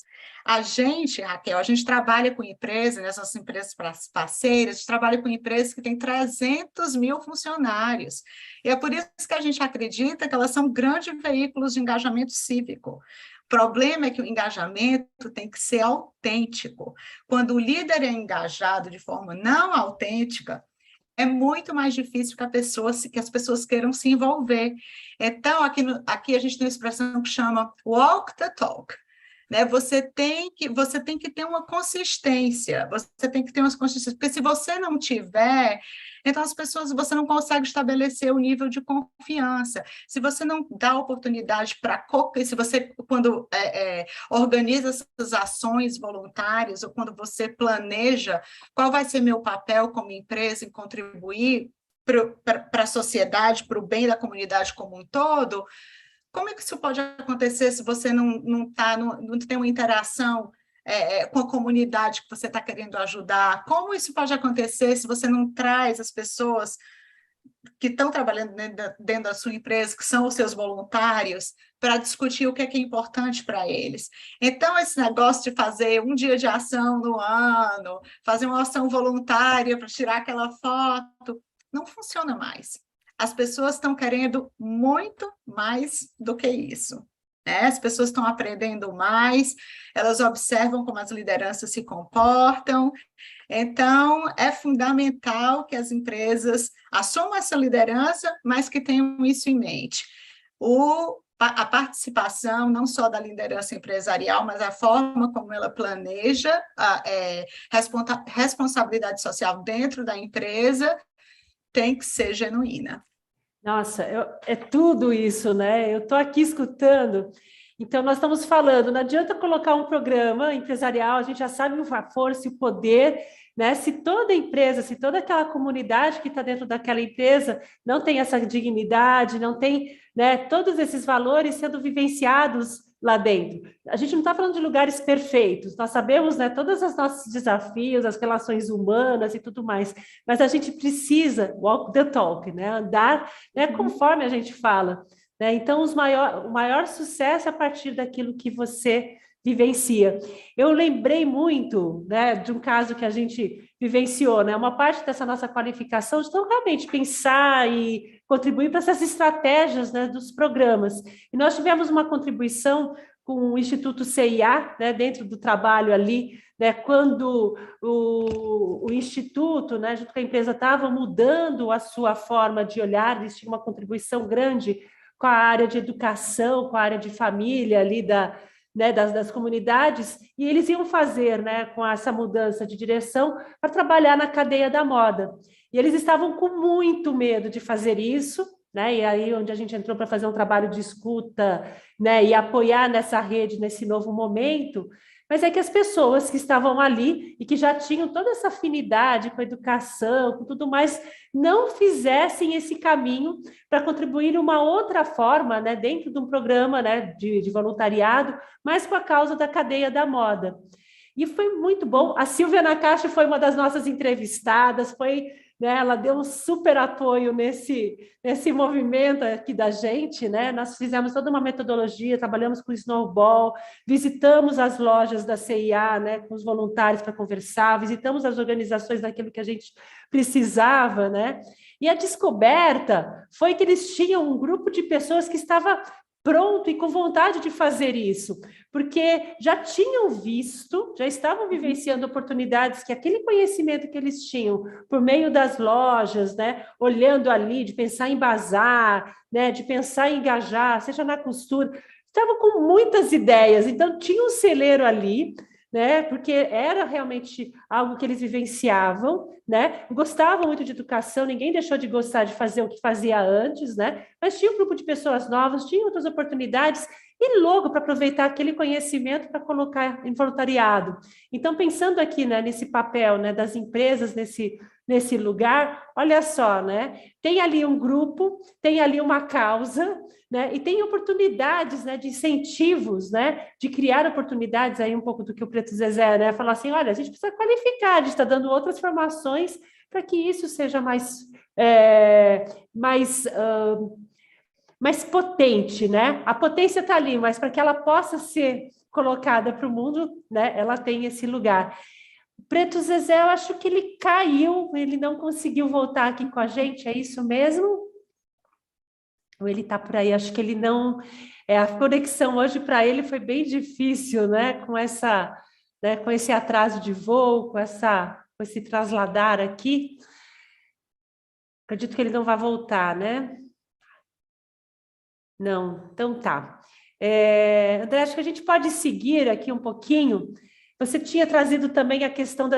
A gente, Raquel, a gente trabalha com empresas, né, as nossas empresas parceiras, a gente trabalha com empresas que têm 300 mil funcionários, e é por isso que a gente acredita que elas são grandes veículos de engajamento cívico. O problema é que o engajamento tem que ser autêntico. Quando o líder é engajado de forma não autêntica, é muito mais difícil que as pessoas queiram se envolver. Então, aqui a gente tem uma expressão que chama walk the talk. Né? Você tem que ter uma consistência, porque se você não tiver, então você não consegue estabelecer o nível de confiança. Se você não dá oportunidade se você, quando organiza essas ações voluntárias, ou quando você planeja qual vai ser meu papel como empresa em contribuir para a sociedade, para o bem da comunidade como um todo, como é que isso pode acontecer se você não tem uma interação com a comunidade que você está querendo ajudar? Como isso pode acontecer se você não traz as pessoas que estão trabalhando dentro da sua empresa, que são os seus voluntários, para discutir o que é importante para eles? Então, esse negócio de fazer um dia de ação no ano, fazer uma ação voluntária para tirar aquela foto, não funciona mais. as pessoas estão querendo muito mais do que isso. Né? As pessoas estão aprendendo mais, elas observam como as lideranças se comportam. Então, é fundamental que as empresas assumam essa liderança, mas que tenham isso em mente. A participação, não só da liderança empresarial, mas a forma como ela planeja a responsabilidade social dentro da empresa tem que ser genuína. Nossa, é tudo isso, né? Eu estou aqui escutando. Então, nós estamos falando, não adianta colocar um programa empresarial, a gente já sabe a força e o poder, né? Se toda empresa, se toda aquela comunidade que está dentro daquela empresa não tem essa dignidade, não tem, né, todos esses valores sendo vivenciados lá dentro. A gente não está falando de lugares perfeitos, nós sabemos, né, todos os nossos desafios, as relações humanas e tudo mais, mas a gente precisa walk the talk, né, andar, né, conforme a gente fala. Né? Então, o maior sucesso é a partir daquilo que você vivencia. Eu lembrei muito, né, de um caso que a gente vivenciou, né, uma parte dessa nossa qualificação de então, realmente pensar e contribuir para essas estratégias, né, dos programas. E nós tivemos uma contribuição com o Instituto CIA, né, dentro do trabalho ali, né, quando o Instituto, né, junto com a empresa, estava mudando a sua forma de olhar, eles tinham uma contribuição grande com a área de educação, com a área de família ali das comunidades, e eles iam fazer, né, com essa mudança de direção, para trabalhar na cadeia da moda. E eles estavam com muito medo de fazer isso, né, e aí onde a gente entrou para fazer um trabalho de escuta, né, e apoiar nessa rede, nesse novo momento, mas é que as pessoas que estavam ali e que já tinham toda essa afinidade com a educação, com tudo mais, não fizessem esse caminho para contribuir de uma outra forma, né, dentro de um programa, né, de voluntariado, mas com a causa da cadeia da moda. E foi muito bom. A Silvia Nakashi foi uma das nossas entrevistadas, né, ela deu um super apoio nesse movimento aqui da gente, né? Nós fizemos toda uma metodologia, trabalhamos com Snowball, visitamos as lojas da CIA, né, com os voluntários para conversar, visitamos as organizações daquilo que a gente precisava, né? E a descoberta foi que eles tinham um grupo de pessoas que estava pronto e com vontade de fazer isso, porque já tinham visto, já estavam vivenciando oportunidades que aquele conhecimento que eles tinham por meio das lojas, né, olhando ali, de pensar em bazar, né, de pensar em engajar, seja na costura, estavam com muitas ideias, então tinha um celeiro ali, né, porque era realmente algo que eles vivenciavam, né, gostavam muito de educação, ninguém deixou de gostar de fazer o que fazia antes, né, mas tinha um grupo de pessoas novas, tinha outras oportunidades, e logo para aproveitar aquele conhecimento para colocar em voluntariado. Então, pensando aqui, né, nesse papel, né, das empresas nesse lugar, olha só, né, tem ali um grupo, tem ali uma causa, né, e tem oportunidades, né, de incentivos, né, de criar oportunidades, aí um pouco do que o Preto Zezé, né, falar assim, olha, a gente precisa qualificar, a gente está dando outras formações para que isso seja mais potente, né? A potência está ali, mas para que ela possa ser colocada para o mundo, né, ela tem esse lugar. O Preto Zezé, eu acho que ele caiu, ele não conseguiu voltar aqui com a gente, é isso mesmo? Ou ele está por aí? Acho que ele não... a conexão hoje para ele foi bem difícil, né? Com esse atraso de voo, com esse trasladar aqui. Acredito que ele não vai voltar, né? Não, então tá. André, acho que a gente pode seguir aqui um pouquinho. Você tinha trazido também a questão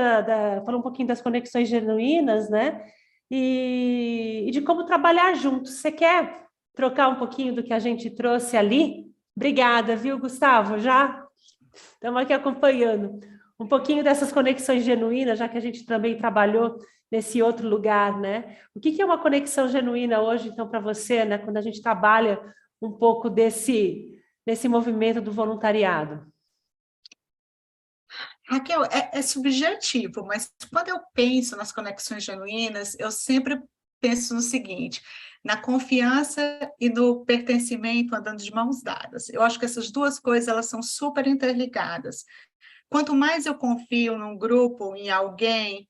falou um pouquinho das conexões genuínas, né? E de como trabalhar juntos. Você quer trocar um pouquinho do que a gente trouxe ali? Obrigada, viu, Gustavo? Já estamos aqui acompanhando um pouquinho dessas conexões genuínas, já que a gente também trabalhou nesse outro lugar, né? O que é uma conexão genuína hoje, então, para você, né? Quando a gente trabalha um pouco desse movimento do voluntariado? Raquel, é subjetivo, mas quando eu penso nas conexões genuínas, eu sempre penso no seguinte, na confiança e no pertencimento andando de mãos dadas. Eu acho que essas duas coisas, elas são super interligadas. Quanto mais eu confio num grupo, em alguém,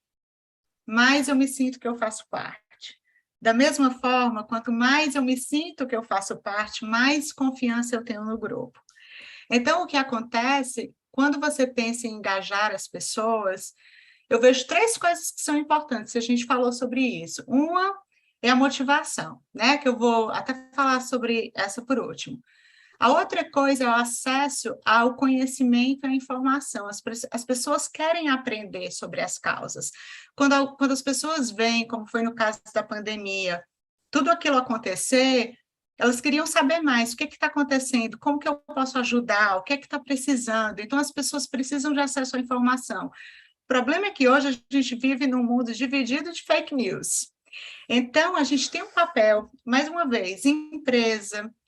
mais eu me sinto que eu faço parte. Da mesma forma, quanto mais eu me sinto que eu faço parte, mais confiança eu tenho no grupo. Então, o que acontece, quando você pensa em engajar as pessoas, eu vejo 3 coisas que são importantes, a gente falou sobre isso. Uma é a motivação, né? Que eu vou até falar sobre essa por último. A outra coisa é o acesso ao conhecimento e à informação. As pessoas querem aprender sobre as causas. Quando as pessoas veem, como foi no caso da pandemia, tudo aquilo acontecer, elas queriam saber mais, o que está acontecendo, como que eu posso ajudar, o que está precisando. Então, as pessoas precisam de acesso à informação. O problema é que hoje a gente vive num mundo dividido de fake news. Então, a gente tem um papel, mais uma vez,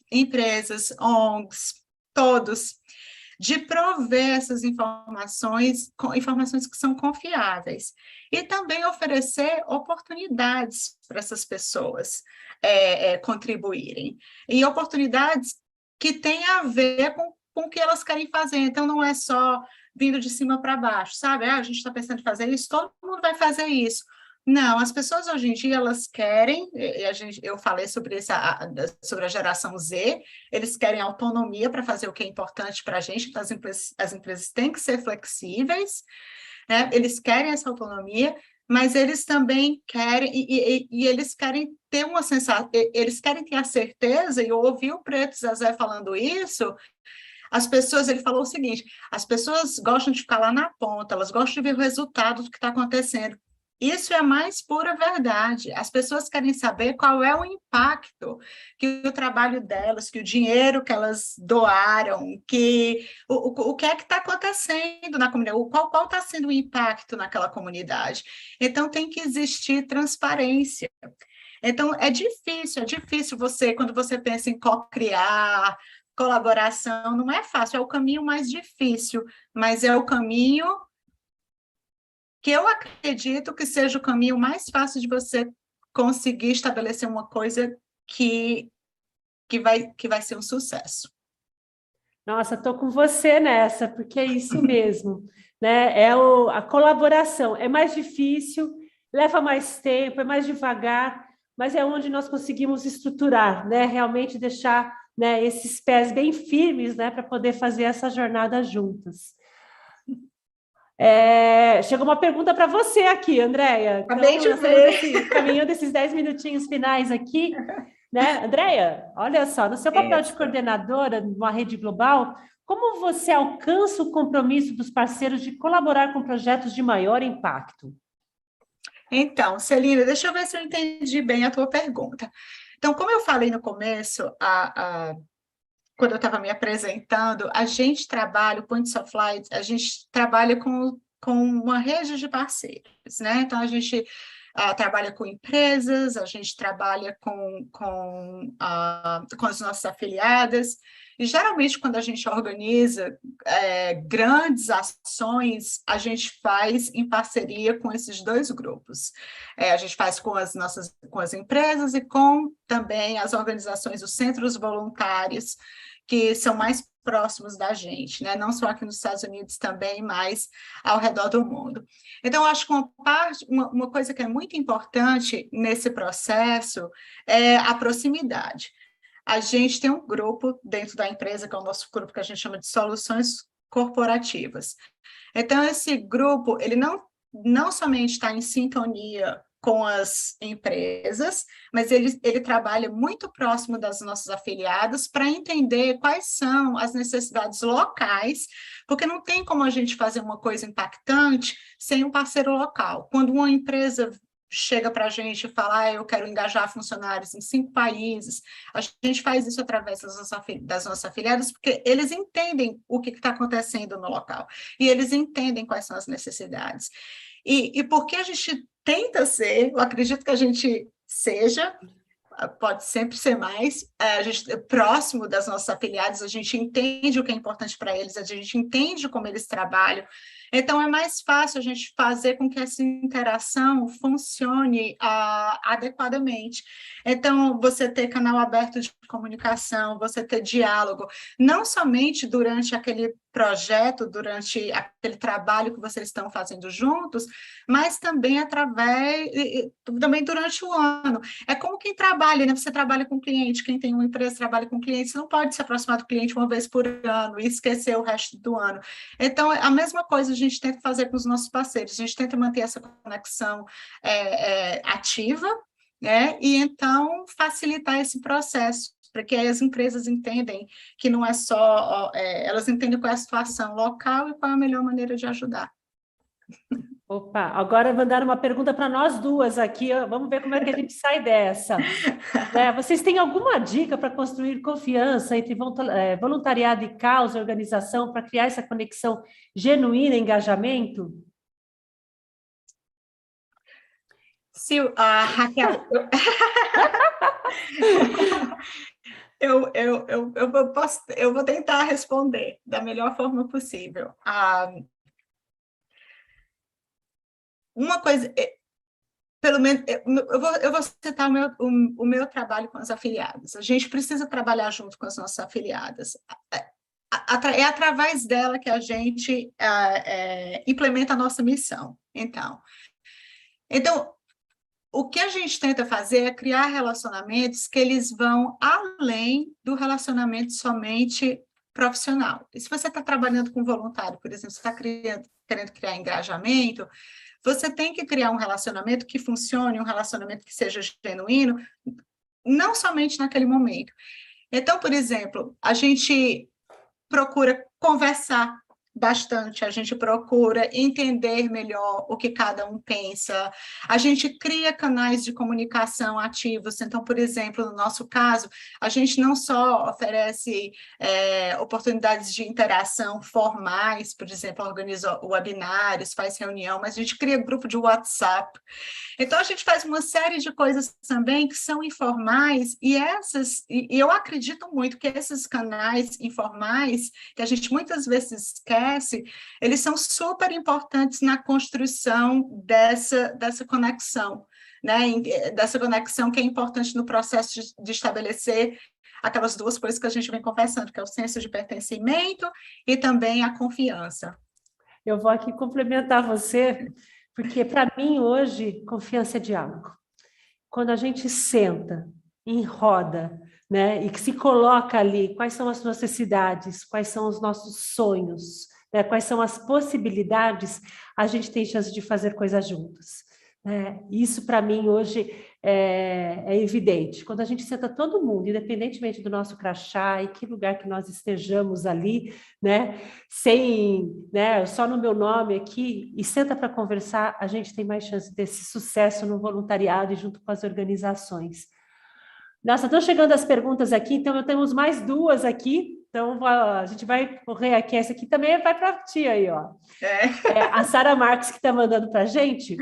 empresas, ONGs, todos, de prover essas informações que são confiáveis, e também oferecer oportunidades para essas pessoas contribuírem, e oportunidades que têm a ver com o que elas querem fazer. Então, não é só vindo de cima para baixo, sabe? A gente está pensando em fazer isso, todo mundo vai fazer isso. Não, as pessoas hoje em dia, elas querem, eu falei sobre sobre a geração Z, eles querem autonomia para fazer o que é importante para a gente, então as empresas têm que ser flexíveis, né? Eles querem essa autonomia, mas eles também querem, e eles querem ter uma sensação, eles querem ter a certeza, e eu ouvi o Preto Zezé falando isso, ele falou o seguinte, as pessoas gostam de ficar lá na ponta, elas gostam de ver o resultado do que está acontecendo. Isso é a mais pura verdade. As pessoas querem saber qual é o impacto que o trabalho delas, que o dinheiro que elas doaram, o que é que está acontecendo na comunidade, qual está sendo o impacto naquela comunidade. Então, tem que existir transparência. Então, é difícil você, quando você pensa em co-criar, colaboração, não é fácil, é o caminho mais difícil, mas é o caminho que eu acredito que seja o caminho mais fácil de você conseguir estabelecer uma coisa que vai ser um sucesso. Nossa, estou com você nessa, porque é isso mesmo, né? A colaboração é mais difícil, leva mais tempo, é mais devagar, mas é onde nós conseguimos estruturar, né? Realmente deixar, né, esses pés bem firmes, né, para poder fazer essa jornada juntas. Chegou uma pergunta para você aqui, Andréia. Acabei de ver. Caminhando esses 10 minutinhos finais aqui, né? Andréia, olha só, no seu papel de coordenadora numa rede global, como você alcança o compromisso dos parceiros de colaborar com projetos de maior impacto? Então, Celina, deixa eu ver se eu entendi bem a tua pergunta. Então, como eu falei no começo, quando eu estava me apresentando, a gente trabalha, o Points of Light, a gente trabalha com uma rede de parceiros, né? Então, a gente trabalha com empresas, a gente trabalha com as nossas afiliadas, e geralmente, quando a gente organiza grandes ações, a gente faz em parceria com esses 2 grupos. A gente faz com as empresas e com também as organizações, os centros voluntários, que são mais próximos da gente, né? Não só aqui nos Estados Unidos também, mas ao redor do mundo. Então, eu acho que uma coisa que é muito importante nesse processo é a proximidade. A gente tem um grupo dentro da empresa, que é o nosso grupo que a gente chama de soluções corporativas. Então, esse grupo, ele não somente está em sintonia com as empresas, mas ele trabalha muito próximo das nossas afiliadas para entender quais são as necessidades locais, porque não tem como a gente fazer uma coisa impactante sem um parceiro local. Quando uma empresa chega para a gente e fala, eu quero engajar funcionários em 5 países, a gente faz isso através das nossas afiliadas, porque eles entendem o que está acontecendo no local, e eles entendem quais são as necessidades. E porque a gente tenta ser, eu acredito que a gente seja, pode sempre ser mais, a gente próximo das nossas afiliadas, a gente entende o que é importante para eles, a gente entende como eles trabalham, Então, é mais fácil a gente fazer com que essa interação funcione adequadamente. Então, você ter canal aberto de comunicação, você ter diálogo, não somente durante aquele projeto, durante aquele trabalho que vocês estão fazendo juntos, mas também também durante o ano. É como quem trabalha, né? Você trabalha com cliente, quem tem uma empresa trabalha com cliente, você não pode se aproximar do cliente uma vez por ano e esquecer o resto do ano. Então, a mesma coisa a gente tenta fazer com os nossos parceiros, a gente tenta manter essa conexão ativa, né? E então facilitar esse processo, para que as empresas entendem que não é só, elas entendem qual é a situação local e qual é a melhor maneira de ajudar. Opa, agora mandaram uma pergunta para nós duas aqui, ó. Vamos ver como é que a gente sai dessa. Vocês têm alguma dica para construir confiança entre voluntariado e causa, organização, para criar essa conexão genuína e engajamento? Raquel, eu vou tentar responder da melhor forma possível. Uma coisa, pelo menos, eu vou citar o meu trabalho com as afiliadas. A gente precisa trabalhar junto com as nossas afiliadas. É através dela que a gente implementa a nossa missão. Então, o que a gente tenta fazer é criar relacionamentos que eles vão além do relacionamento somente profissional. E se você está trabalhando com voluntário, por exemplo, você está querendo criar engajamento, você tem que criar um relacionamento que funcione, um relacionamento que seja genuíno, não somente naquele momento. Então, por exemplo, a gente procura conversar bastante, a gente procura entender melhor o que cada um pensa, a gente cria canais de comunicação ativos. Então, por exemplo, no nosso caso, a gente não só oferece oportunidades de interação formais, por exemplo, organiza webinários, faz reunião, mas a gente cria grupo de WhatsApp. Então, a gente faz uma série de coisas também que são informais, e eu acredito muito que esses canais informais, que a gente muitas vezes esquece, eles são super importantes na construção dessa conexão, né? Dessa conexão que é importante no processo de estabelecer aquelas duas coisas que a gente vem conversando, que é o senso de pertencimento e também a confiança. Eu vou aqui complementar você, porque para mim hoje confiança é diálogo. Quando a gente senta em roda, né, e que se coloca ali quais são as nossas necessidades, quais são os nossos sonhos, né, quais são as possibilidades, a gente tem chance de fazer coisas juntos. Isso, para mim, hoje é evidente. Quando a gente senta todo mundo, independentemente do nosso crachá e que lugar que nós estejamos ali, né, só no meu nome aqui, e senta para conversar, a gente tem mais chance desse sucesso no voluntariado e junto com as organizações. Nossa, estão chegando as perguntas aqui, então temos mais duas aqui. Então, a gente vai correr aqui. Essa aqui também vai para ti aí, ó. A Sara Marques que está mandando para a gente.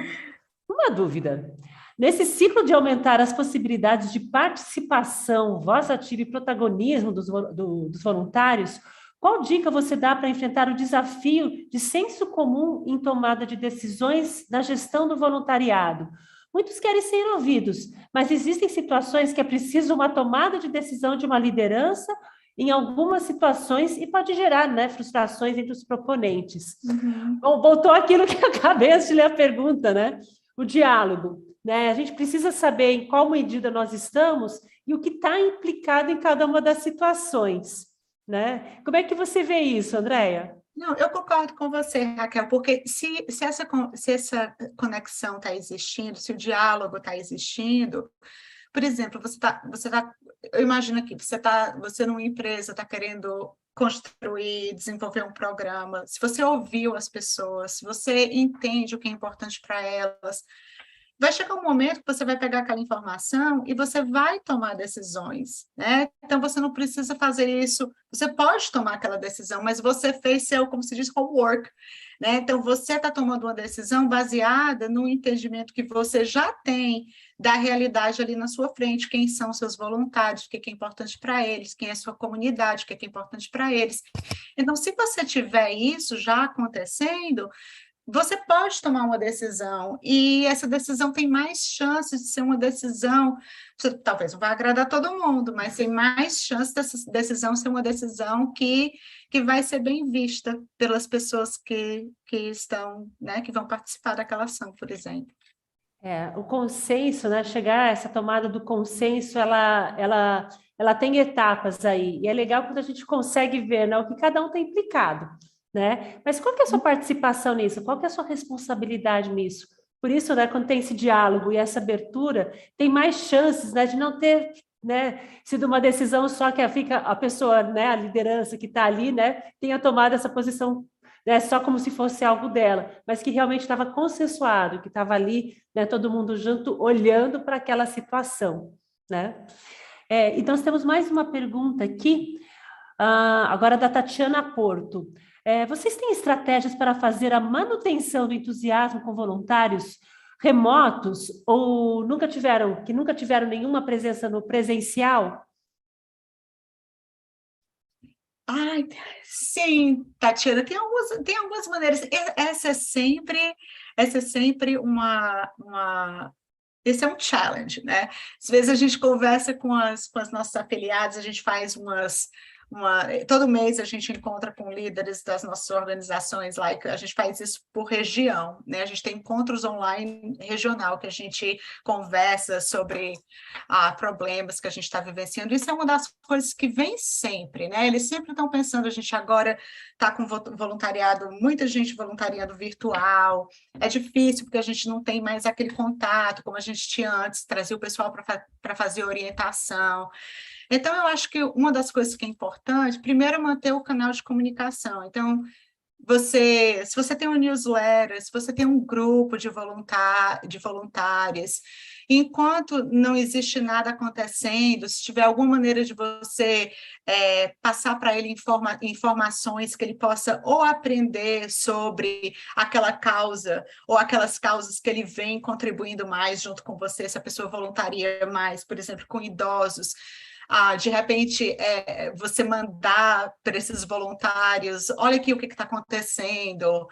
Uma dúvida. Nesse ciclo de aumentar as possibilidades de participação, voz ativa e protagonismo dos voluntários, qual dica você dá para enfrentar o desafio de senso comum em tomada de decisões na gestão do voluntariado? Muitos querem ser ouvidos, mas existem situações que é preciso uma tomada de decisão de uma liderança em algumas situações e pode gerar, né, frustrações entre os proponentes. Uhum. Bom, voltou aquilo que eu acabei de ler a pergunta, né? O diálogo, né? A gente precisa saber em qual medida nós estamos e o que está implicado em cada uma das situações, né? Como é que você vê isso, Andréia? Não, eu concordo com você, Raquel, porque se essa conexão está existindo, se o diálogo está existindo, por exemplo, eu imagino aqui, você numa empresa está querendo construir, desenvolver um programa, se você ouviu as pessoas, se você entende o que é importante para elas, vai chegar um momento que você vai pegar aquela informação e você vai tomar decisões, né? Então, você não precisa fazer isso, você pode tomar aquela decisão, mas você fez seu, como se diz, homework, né? Então, você está tomando uma decisão baseada no entendimento que você já tem da realidade ali na sua frente, quem são seus voluntários, o que é importante para eles, quem é a sua comunidade, o que é importante para eles. Então, se você tiver isso já acontecendo, você pode tomar uma decisão, e essa decisão tem mais chances de ser uma decisão, talvez não vai agradar todo mundo, mas tem mais chance dessa decisão ser uma decisão que vai ser bem vista pelas pessoas que estão, né, que vão participar daquela ação, por exemplo. O consenso, né, chegar a essa tomada do consenso, ela tem etapas aí, e é legal quando a gente consegue ver, né, o que cada um tem implicado, né? Mas qual que é a sua participação nisso? Qual que é a sua responsabilidade nisso? Por isso, né, quando tem esse diálogo e essa abertura, tem mais chances, né, de não ter, né, sido uma decisão só que fica a pessoa, né, a liderança que está ali, né, tenha tomado essa posição, né, só como se fosse algo dela, mas que realmente estava consensuado, que estava ali, né, todo mundo junto, olhando para aquela situação, né? Então, nós temos mais uma pergunta aqui, agora da Tatiana Porto. Vocês têm estratégias para fazer a manutenção do entusiasmo com voluntários remotos ou nunca tiveram nenhuma presença no presencial? Ai, sim, Tatiana, tem algumas maneiras. Essa é sempre esse é um challenge, né? Às vezes a gente conversa com as nossas afiliadas, a gente faz todo mês a gente encontra com líderes das nossas organizações, a gente faz isso por região, né? A gente tem encontros online regional que a gente conversa sobre problemas que a gente está vivenciando. Isso é uma das coisas que vem sempre, né? Eles sempre estão pensando, a gente agora está com voluntariado, muita gente voluntariando virtual, é difícil porque a gente não tem mais aquele contato como a gente tinha antes, trazer o pessoal para fazer orientação. Então, eu acho que uma das coisas que é importante, primeiro, é manter o canal de comunicação. Então, se você tem um newsletter, se você tem um grupo de voluntários, enquanto não existe nada acontecendo, se tiver alguma maneira de você passar para ele informações que ele possa ou aprender sobre aquela causa, ou aquelas causas que ele vem contribuindo mais junto com você, se a pessoa voluntaria mais, por exemplo, com idosos, de repente, você mandar para esses voluntários, olha aqui o que está acontecendo,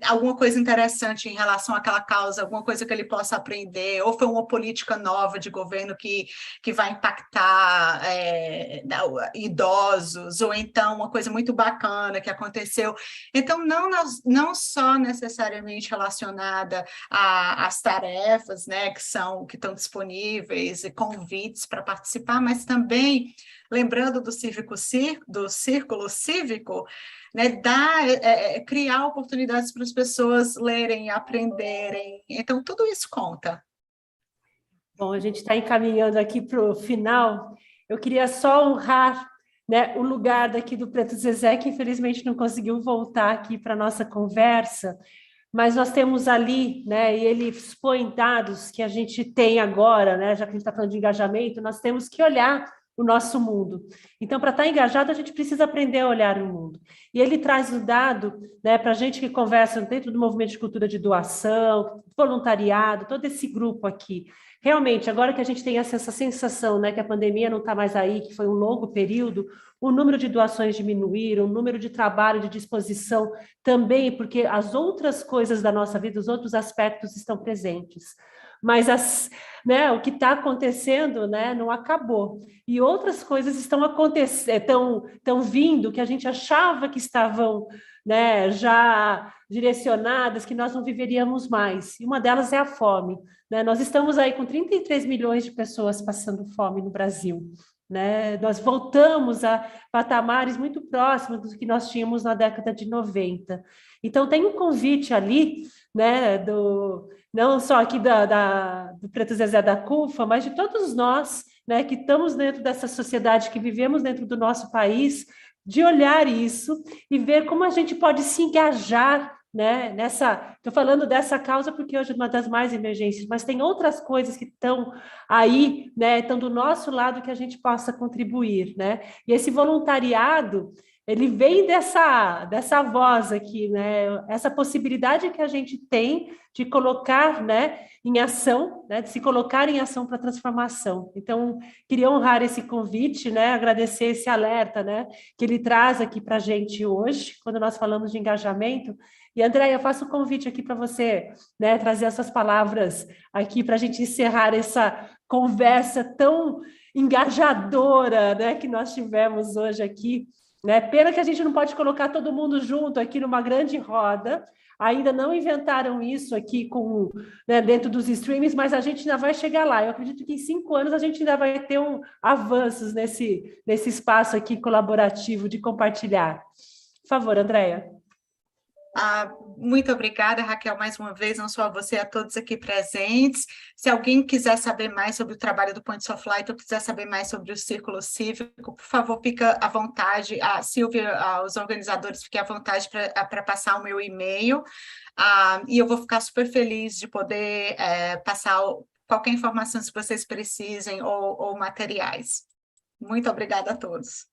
alguma coisa interessante em relação àquela causa, alguma coisa que ele possa aprender, ou foi uma política nova de governo que vai impactar idosos, ou então uma coisa muito bacana que aconteceu. Então, não só necessariamente relacionada às tarefas, né, que estão disponíveis, e convites para participar, mas também, lembrando do círculo cívico, né, criar oportunidades para as pessoas lerem, aprenderem. Então, tudo isso conta. Bom, a gente está encaminhando aqui para o final. Eu queria só honrar, né, o lugar daqui do Preto Zezé, que infelizmente não conseguiu voltar aqui para a nossa conversa, mas nós temos ali, né, e ele expõe dados que a gente tem agora, né, já que a gente está falando de engajamento, nós temos que olhar o nosso mundo. Então, para estar engajado, a gente precisa aprender a olhar o mundo. E ele traz o dado, né, para a gente que conversa dentro do movimento de cultura de doação, voluntariado, todo esse grupo aqui. Realmente, agora que a gente tem essa sensação, né, que a pandemia não está mais aí, que foi um longo período, o número de doações diminuíram, o número de trabalho, de disposição também, porque as outras coisas da nossa vida, os outros aspectos estão presentes. Mas o que está acontecendo, né, não acabou. E outras coisas estão acontecendo, estão vindo, que a gente achava que estavam, né, já direcionadas, que nós não viveríamos mais. E uma delas é a fome. Né? Nós estamos aí com 33 milhões de pessoas passando fome no Brasil. Né? Nós voltamos a patamares muito próximos do que nós tínhamos na década de 90. Então, tem um convite ali, né, não só aqui do Preto Zezé da CUFA, mas de todos nós, né, que estamos dentro dessa sociedade, que vivemos dentro do nosso país, de olhar isso e ver como a gente pode se engajar né? Estou falando dessa causa porque hoje é uma das mais emergentes, mas tem outras coisas que estão aí, né? Estão do nosso lado que a gente possa contribuir, né? E esse voluntariado, ele vem dessa voz aqui, né? Essa possibilidade que a gente tem de colocar, né, em ação, né, de se colocar em ação para a transformação. Então, queria honrar esse convite, né, agradecer esse alerta, né, que ele traz aqui para a gente hoje, quando nós falamos de engajamento. E, Andréia, eu faço o convite aqui para você, né, trazer essas palavras aqui para a gente encerrar essa conversa tão engajadora, né, que nós tivemos hoje aqui, né? Pena que a gente não pode colocar todo mundo junto aqui numa grande roda. Ainda não inventaram isso aqui né, dentro dos streams, mas a gente ainda vai chegar lá. Eu acredito que em 5 anos a gente ainda vai ter avanços nesse espaço aqui colaborativo de compartilhar. Por favor, Andréia. Muito obrigada, Raquel, mais uma vez, não só a você, a todos aqui presentes. Se alguém quiser saber mais sobre o trabalho do Points of Light ou quiser saber mais sobre o Círculo Cívico, por favor, fica à vontade. A Silvia, os organizadores, fiquem à vontade para passar o meu e-mail. E eu vou ficar super feliz de poder passar qualquer informação se vocês precisem ou materiais. Muito obrigada a todos.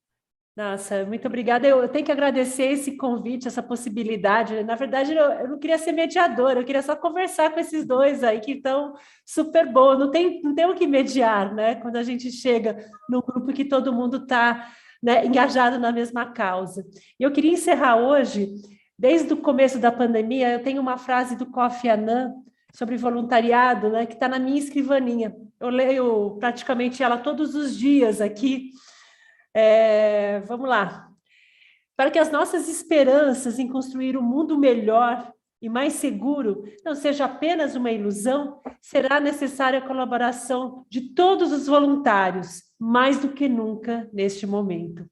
Nossa, muito obrigada. Eu tenho que agradecer esse convite, essa possibilidade. Na verdade, eu não queria ser mediadora, eu queria só conversar com esses dois aí que estão super bons. Não tem o que mediar, né? Quando a gente chega num grupo que todo mundo está, né, engajado na mesma causa. E eu queria encerrar hoje, desde o começo da pandemia, eu tenho uma frase do Kofi Annan sobre voluntariado, né, que está na minha escrivaninha. Eu leio praticamente ela todos os dias aqui. Vamos lá. Para que as nossas esperanças em construir um mundo melhor e mais seguro não seja apenas uma ilusão, será necessária a colaboração de todos os voluntários, mais do que nunca neste momento.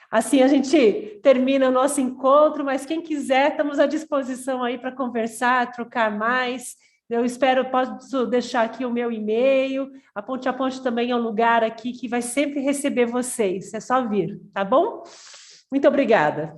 Assim a gente termina o nosso encontro, mas quem quiser, estamos à disposição aí para conversar, trocar mais. Eu espero, posso deixar aqui o meu e-mail, a Ponte também é um lugar aqui que vai sempre receber vocês, é só vir, tá bom? Muito obrigada.